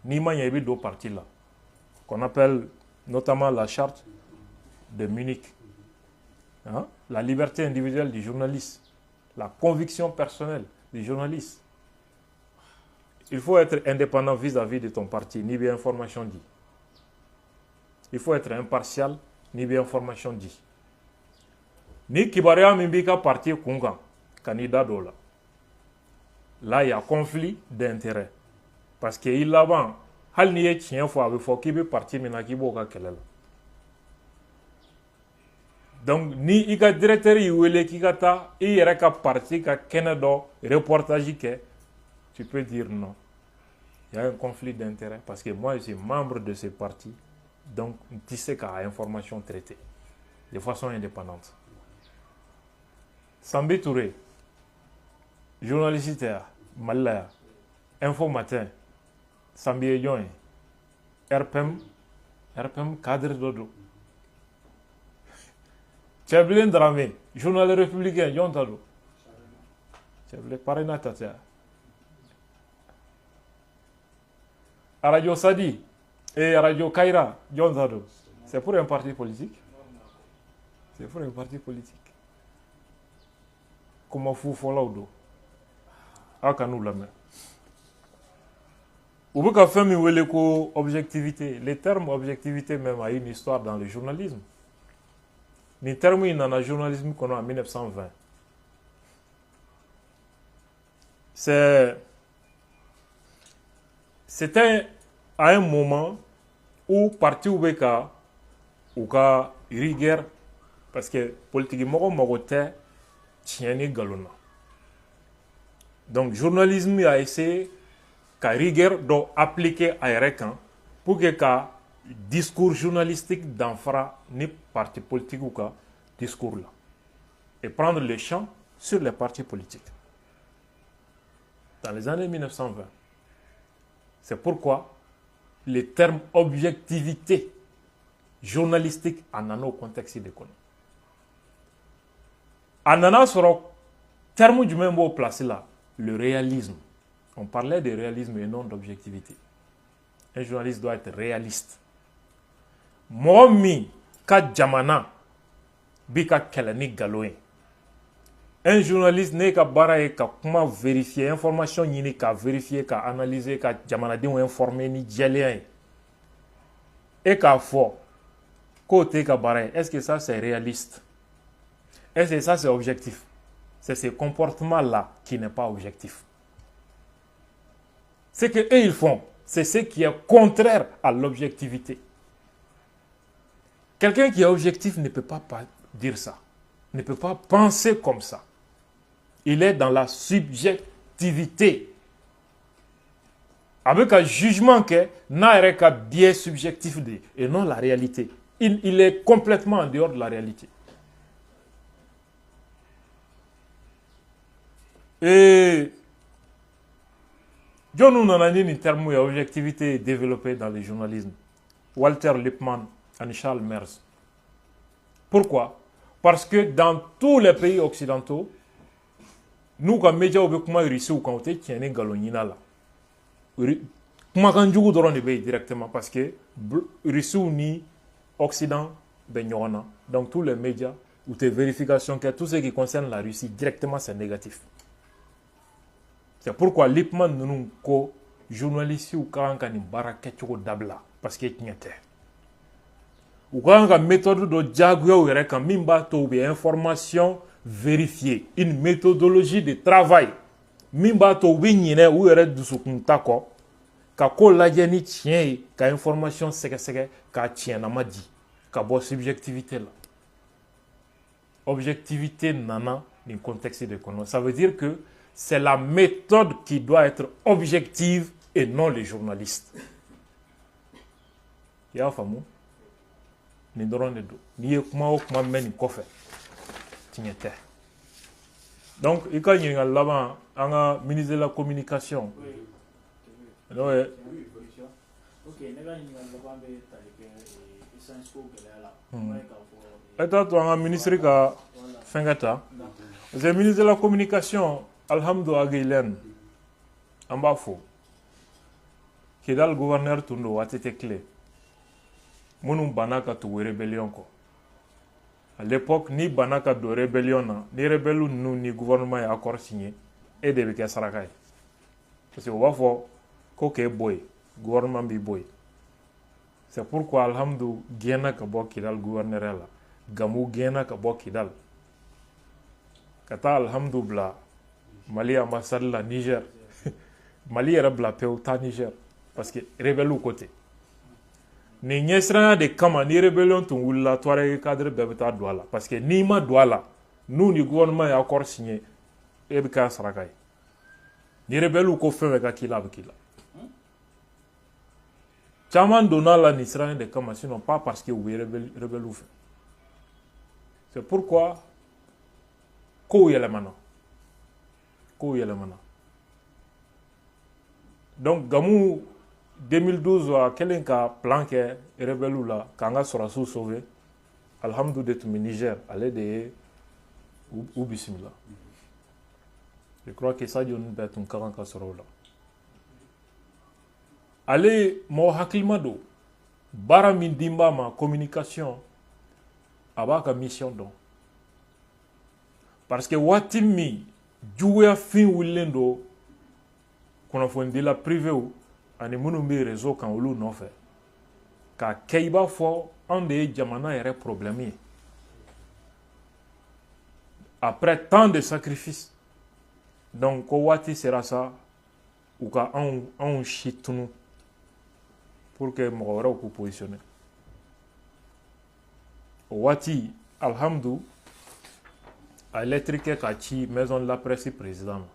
Ni man y a deux partis là. Qu'on appelle notamment la charte de Munich, hein? La liberté individuelle du journaliste, la conviction personnelle du journaliste. il faut être indépendant vis-à-vis de ton parti, ni bien information dit. Il faut être impartial, ni bien information dit. Ni kibaria mimbika parti kunga, candidat dola. Là, il y a conflit d'intérêts. Parce qu'il là-bas, hal ni ye chien fo avec fo kibe parti mina kibo ka kelala. Donc ni i ka directeur yi wele ki ka ta i yɛrɛ ka parti ka kɛnɛ dɔ reportage kɛ, tu peux dire non. Il y a un conflit d'intérêt parce que moi je suis membre de ce parti, donc tu sais qu'à information traitée de façon indépendante. Sambi Touré, journaliste Malaya, Info Matin, Sambi Ejon, RPM cadre dodo. Cheblin Dramé, journal républicain, Yon Tado. Cheblin Parina Tatia. Radio Sadi et Radio Kaira, Yon Tado. C'est pour un parti politique. C'est pour un parti politique. Comment fou folaudo? Akanou la main. Ou bien qu'à faire objectivité. Les termes objectivité même a une histoire dans le journalisme. Les termes dans le journalisme qu'on a en 1920. C'était à un moment où parti ou beka ou ka rigueur parce que politiquement mogote tieni galona. Donc journalisme a essayé ka rigueur do appliquer à Erekan pour que ka discours journalistique d'enfra ni parti politique ou ka discours là et prendre le champ sur les partis politiques dans les années 1920. C'est pourquoi les termes objectivité journalistique en a au contexte d'économie. En a sur le terme du même mot placé là, le réalisme. On parlait de réalisme et non d'objectivité. Un journaliste doit être réaliste. Momi ka jamana bika kelani galoin. Un journaliste n'est qu'à baraye ka comment vérifier information ni ka vérifier ka analyser ka jamana de informer ni djelien. Et qu'à fort côté ka baraye, est-ce que ça c'est réaliste? Est-ce que ça c'est objectif? C'est ce comportement là qui n'est pas objectif. Ce que eux ils font, c'est ce qui est contraire à l'objectivité. Quelqu'un qui est objectif ne peut pas dire ça, ne peut pas penser comme ça. Il est dans la subjectivité. Avec un jugement que n'a qu'un biais subjectif et non la réalité. Il est complètement en dehors de la réalité. Et John nous en a dit un terme d'objectivité développé dans le journalisme. Walter Lippmann et Charles Mers. Pourquoi? Parce que dans tous les pays occidentaux, nous, comme médias, nous avons réussi à compter qu'il y a un galonina là. Nous avons directement parce que Russie ni Occident, donc tous les médias ou tes vérifications, que tout ce qui concerne la Russie, directement c'est négatif. C'est pourquoi Lippmann nous ko journaliste ou kankani baraketcho dabla parce que tinyete. Ou quand méthode de diaguo ou reka mimba to be information vérifiée, une méthodologie de travail. Mimba to winyine ou ere dusukunta ko ka ko lajeni tien ka information seke ka tien na madi ka bo subjectivité là. Objectivité nana dans le contexte de l'économie. Ça veut dire que c'est la méthode qui doit être objective et non les journalistes. Il y a un fameux. Ni doron de do. Ni kuma o kuma meni kofe. Tinyete. Donc, il y a là-bas un ministre de la communication. Oui. Ouais. Ok, il y a là-bas un ministre qui a fait le ministre de la communication, Alhamdoulilah, en bas faux. Qui est le gouverneur Tundo a été clé. Mon banaka to rébellion ko. À l'époque, ni banaka de rébellion, ni rébellion nous ni gouvernement a accord signé et de beke sarakay. Parce que on va voir Koke boy, gouvernement bi boy. C'est pourquoi alhamdou gena ka bo kidal gouverneur la. Gamou gena ka bo kidal. Kata alhamdou bla Mali ambassade la Niger. Mali yɛrɛ bila pewu ta Niger parce que rebelle côté. Ni ɲɛsiranya de kama ni rébellion tun wulila Touareg cadre bɛɛ bɛ taa don a la parce que n'i ma don a la n'u ni gouvernement ye accord signé e bɛ k'a saraka ye ni rebelle ko fɛn fɛn ka k'i la a bɛ k'i la caman donna la nin siranya de kama sinon pas parce que u bɛ rebelle fɛ c'est pourquoi kow yɛlɛmana donc Gamou 2012 a kelen ka plan kɛ rebelle la k'an ka sɔrɔsiw sauver alhamdu de tun bɛ Niger ale de ye u bisimila je crois que Sadio ninnu bɛɛ tun ka kan ka sɔrɔ o la ale mɔgɔ hakilima don baara min di b'a ma communication a b'a ka mission dɔn parce que waati min juguya fin wulilen don kunnafonidila privéw ani minnu bɛ réseau kan olu nɔfɛ k'a kɛ i b'a fɔ anw de ye jamana yɛrɛ problème ye après tant de sacrifices donc ko waati sera sa u ka anw si tunu pour que mɔgɔ wɛrɛw k'u positionner o waati alhamdu a lettre kɛ ka ci maison de la presse président ma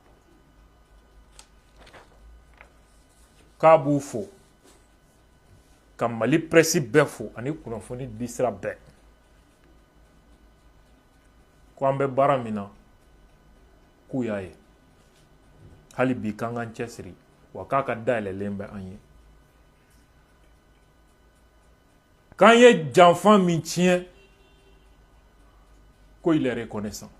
k'a b'u fo ka Mali presse bɛɛ fo ani kunnafoni di sira bɛɛ ko an bɛ baara min na k'u y'a ye hali bi k'an k'an cɛsiri wa k'a ka dayɛlɛlen bɛ an ye k'an ye janfa min tiɲɛ ko il est reconnaissant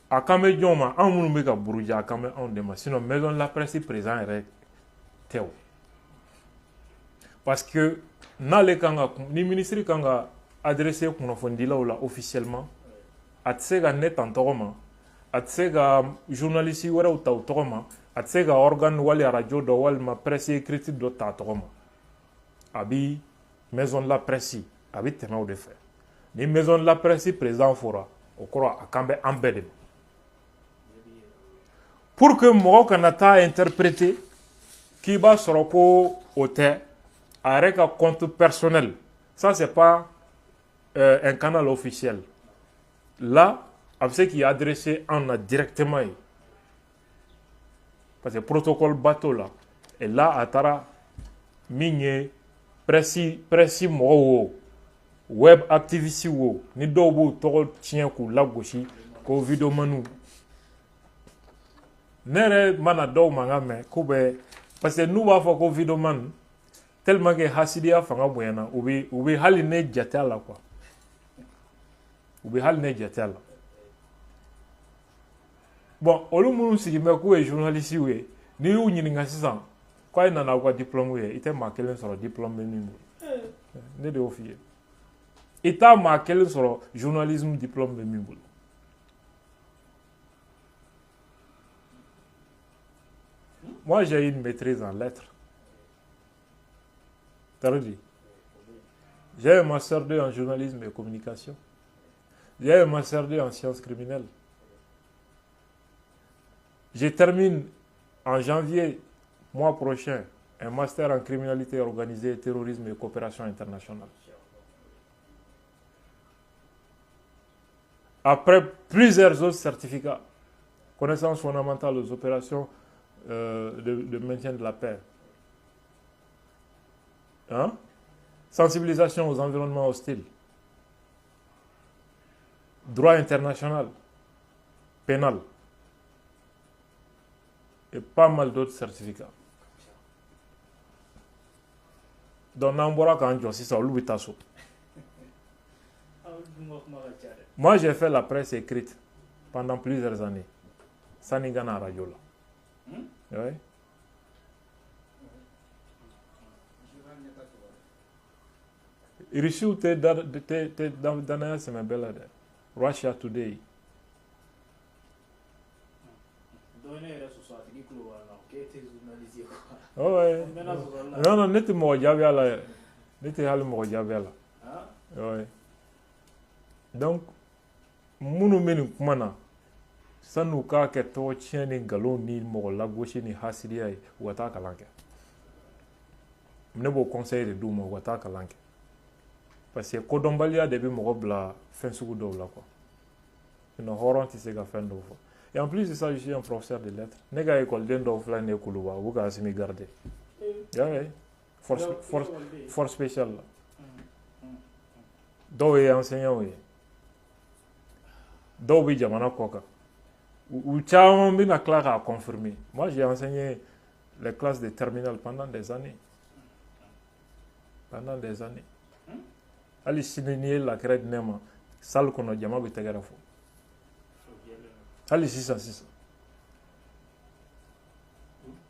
a kan bɛ jɔn ma anw minnu bɛ ka buruja a kan bɛ anw de ma sinon maison de la presse président yɛrɛ tɛ o parce que n'ale kan ka ni ministre kan ka adresser kunnafonidilaw la officiellement a tɛ se ka ne tan tɔgɔ ma a tɛ se ka journaliste wɛrɛw ta u tɔgɔ ma a tɛ se ka organe wali radio dɔ walima presse écrite dɔ ta a tɔgɔ ma a bi maison de la presse a bi tɛmɛ o de fɛ ni maison de la presse président fɔra o kɔrɔ a kan bɛ an bɛɛ de ma pour que mɔgɔ kana taa interpréter k'i b'a sɔrɔ ko o tɛ a yɛrɛ ka compte personnel ça c'est pas un canal officiel là a bɛ se k'i adresser an na directement ye parce que protocole bateau la et là a taara min ye presse mɔgɔw wo web activiste wo ni dɔw b'u tɔgɔ tiɲɛ k'u lagosi ko videomaniw ne yɛrɛ mana dɔw mankan mɛn k'u bɛ parce que n'u b'a fɔ ko videoman tellement que hasidiya fanga bonyana u bɛ hali ne jate a la quoi u bɛ hali ne jate a la bon olu minnu sigi bɛ k'u ye journaliste ye n'i y'u ɲininka sisan k'a ye nana aw ka diplôme ye i tɛ maa kelen sɔrɔ diplôme bɛ min bolo ne de y'o f'i ye i t'a maa kelen sɔrɔ journalisme diplôme bɛ min bolo moi j'ai une maîtrise en lettres t'as dit j'ai un master 2 en journalisme et communication j'ai un master 2 en sciences criminelles je termine en janvier mois prochain un master en criminalité organisée, terrorisme et coopération internationale. Après plusieurs autres certificats, connaissances fondamentales aux opérations de maintien de la paix, sensibilisation aux environnements hostiles, droit international, pénal, et pas mal d'autres certificats. Donc, moi, j'ai fait la presse écrite pendant plusieurs années. Sanigana Radio. Oui. Rishu te danaya semebela de Russia Today. Ouais. Non, non, n'était mort j'avais là. N'était pas mort j'avais là. Ouais. Donc, munu menu kumana. Sanu ka ke to tieni galon ni mo la gauche ni hasiria wata kalanke. Mne bo conseil de dumo wata kalanke. Parce que kodombalia de bi mo bla fin sugu do la quoi. Une horreur qui s'est fait d'où. Et en plus de ça, je suis un professeur de lettres. Nega école d'endo fla ne kuluwa, vous ga simi garder. Ouais. Force spéciale. Do est enseignant oui. Do bi jamana koka. Ou tchao bina Clara a confirmé. Moi, j'ai enseigné les classes de terminale pendant des années. Pendant des années. Ali sinini la crête nema salle kono jama bi tegara fo. Ali 600.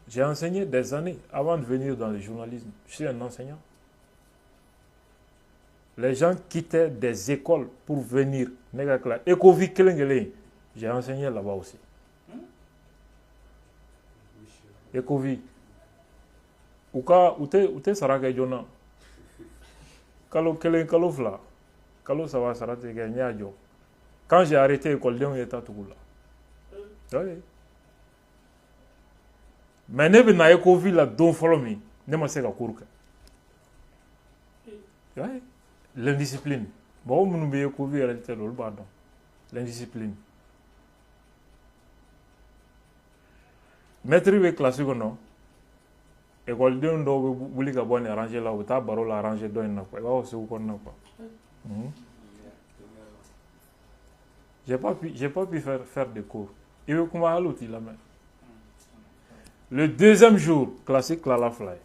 J'ai enseigné des années avant de venir dans le journalisme. Je suis un enseignant. Les gens quittaient des écoles pour venir. J'ai enseigné là-bas aussi. Ecovi. Uka ute saraka jona. Kalo kelen kalo fla. Kalo sawa sarate ke nyajo. Quand j'ai arrêté l'école de l'état Tougoula. Oui. Mais ne bi na Ecovi la don follow me. Ne ma se ka cours. Oui. L'indiscipline. Bon, nous be Ecovi en réalité le pardon. L'indiscipline. Maître be classique non. École de ndo wuli ka bon arranger là ou ta baro la arranger do na quoi. Wa se ko na quoi. J'ai pas pu faire des cours. Et comment à l'outil là même. Le deuxième jour, classique la fly.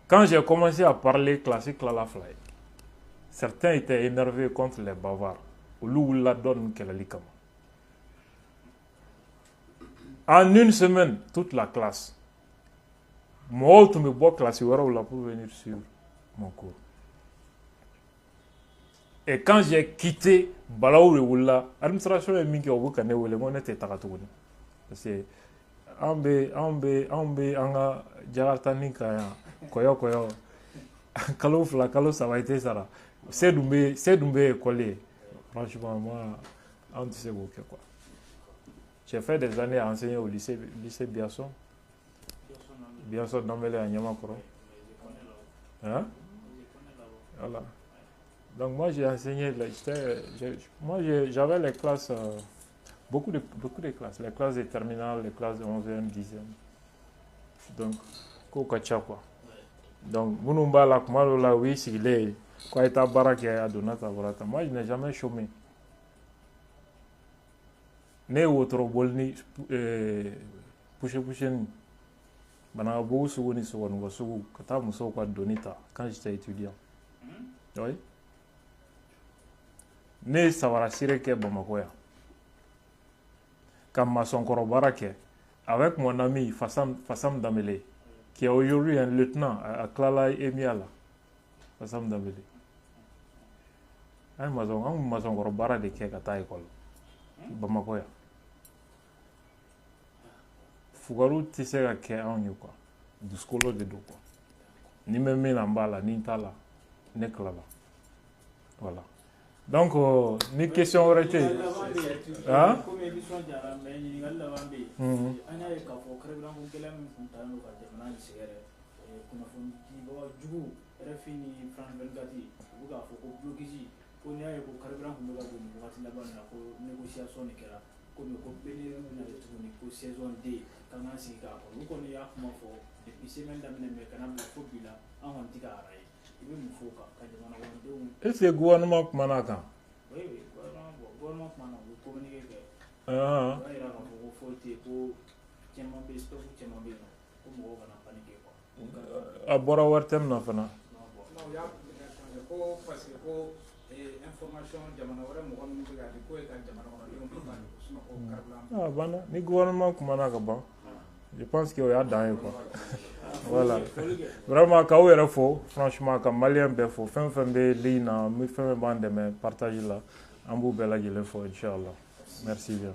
Quand j'ai commencé à parler classique la fly, certains étaient énervés contre les bavards. Ou la donne qu'elle a likama. En une semaine, toute la classe. Moi, tu me bois classe pour venir sur mon cours. Et quand j'ai quitté Balaou et Oula, l'administration est mingi au Bukane ou le monde était Takatouni. Parce que Ambe, Anga, Jaratanika, Koyo, Kalofla, Kalo, ça va être ça. C'est Doumbé collé. Franchement, moi, on ne sait quoi. J'ai fait des années à enseigner au lycée Biasson. Biasson Namele à Nyamakoro. Hein? Voilà. Donc moi j'ai enseigné, j'avais les classes, beaucoup de classes, les classes de terminale, les classes de 11e, 10e. Donc, Kokacha quoi. Donc, Mounumba la Kumalo la oui, s'il est, quoi est à Baraki à Donata Vorata. Moi je n'ai jamais chômé. Ne wotoro bolni pushe ni bana bo sugu ni sugu ngo sugu kata muso kwa donita quand j'étais étudiant. Oui. Ne sawara sireke Bamako ya. Comme maçon Korobarake avec mon ami Fassam Damele qui est aujourd'hui un lieutenant à Klala Emiala. Fassam Damele. Un maçon Korobara de qui est à l'école. Bamako ya. Fugaru tise ka kɛ anw ye quoi dusukolo de do quoi ni bɛ min na n b'a la ni n t'a la ne tilala voilà donc ni question wɛrɛ tɛ yen comme émission diyara mais ɲininkali laban bɛ yen an y'a ye k'a fɔ kɛrɛfɛlanko gɛlɛya min tun talen don ka jamana ni sɛgɛrɛ kunnafonidibaga jugu RFI ni France 24 u bɛ k'a fɔ ko blocage ko n'i y'a ye ko kɛrɛfɛlan tun bɛ ka don nin wagati laban na ko négociation de kɛra komi ko bene bɛna kɛ tuguni ko saison 2 kan ka sigi k'a kɔnɔ olu kɔni y'a kuma fɔ depuis semaine daminɛ mais kana bila fo bi la an kɔni tɛ k'a araye i bɛ mun fɔ o kan ka jamana kɔnɔdenw. est ce que gouvernement kumana a kan. oui gouvernement kumana u bɛ communiqué kɛ. o b'a yira k'a fɔ ko foyi tɛ yen ko caman bɛ yen stock caman bɛ yen nɔ ko mɔgɔw kana paniquer quoi. a bɔra wari tɛ min na fana. non o y'a changé ko parce que ko information jamana wɛrɛ mɔgɔ minnu bɛ k'a di ko ye ka jamana kɔnɔdenw bɛ bani sinon ko carburant. Ah bana ni gouvernement kumana ka ban. Je pense qu'il y a dans quoi. Voilà. Vraiment, quand on est faux, franchement, comme Malien est faux, fin de l'ina, mais fin de bande de partager là, en bout de la gueule, Inch'Allah. Merci bien.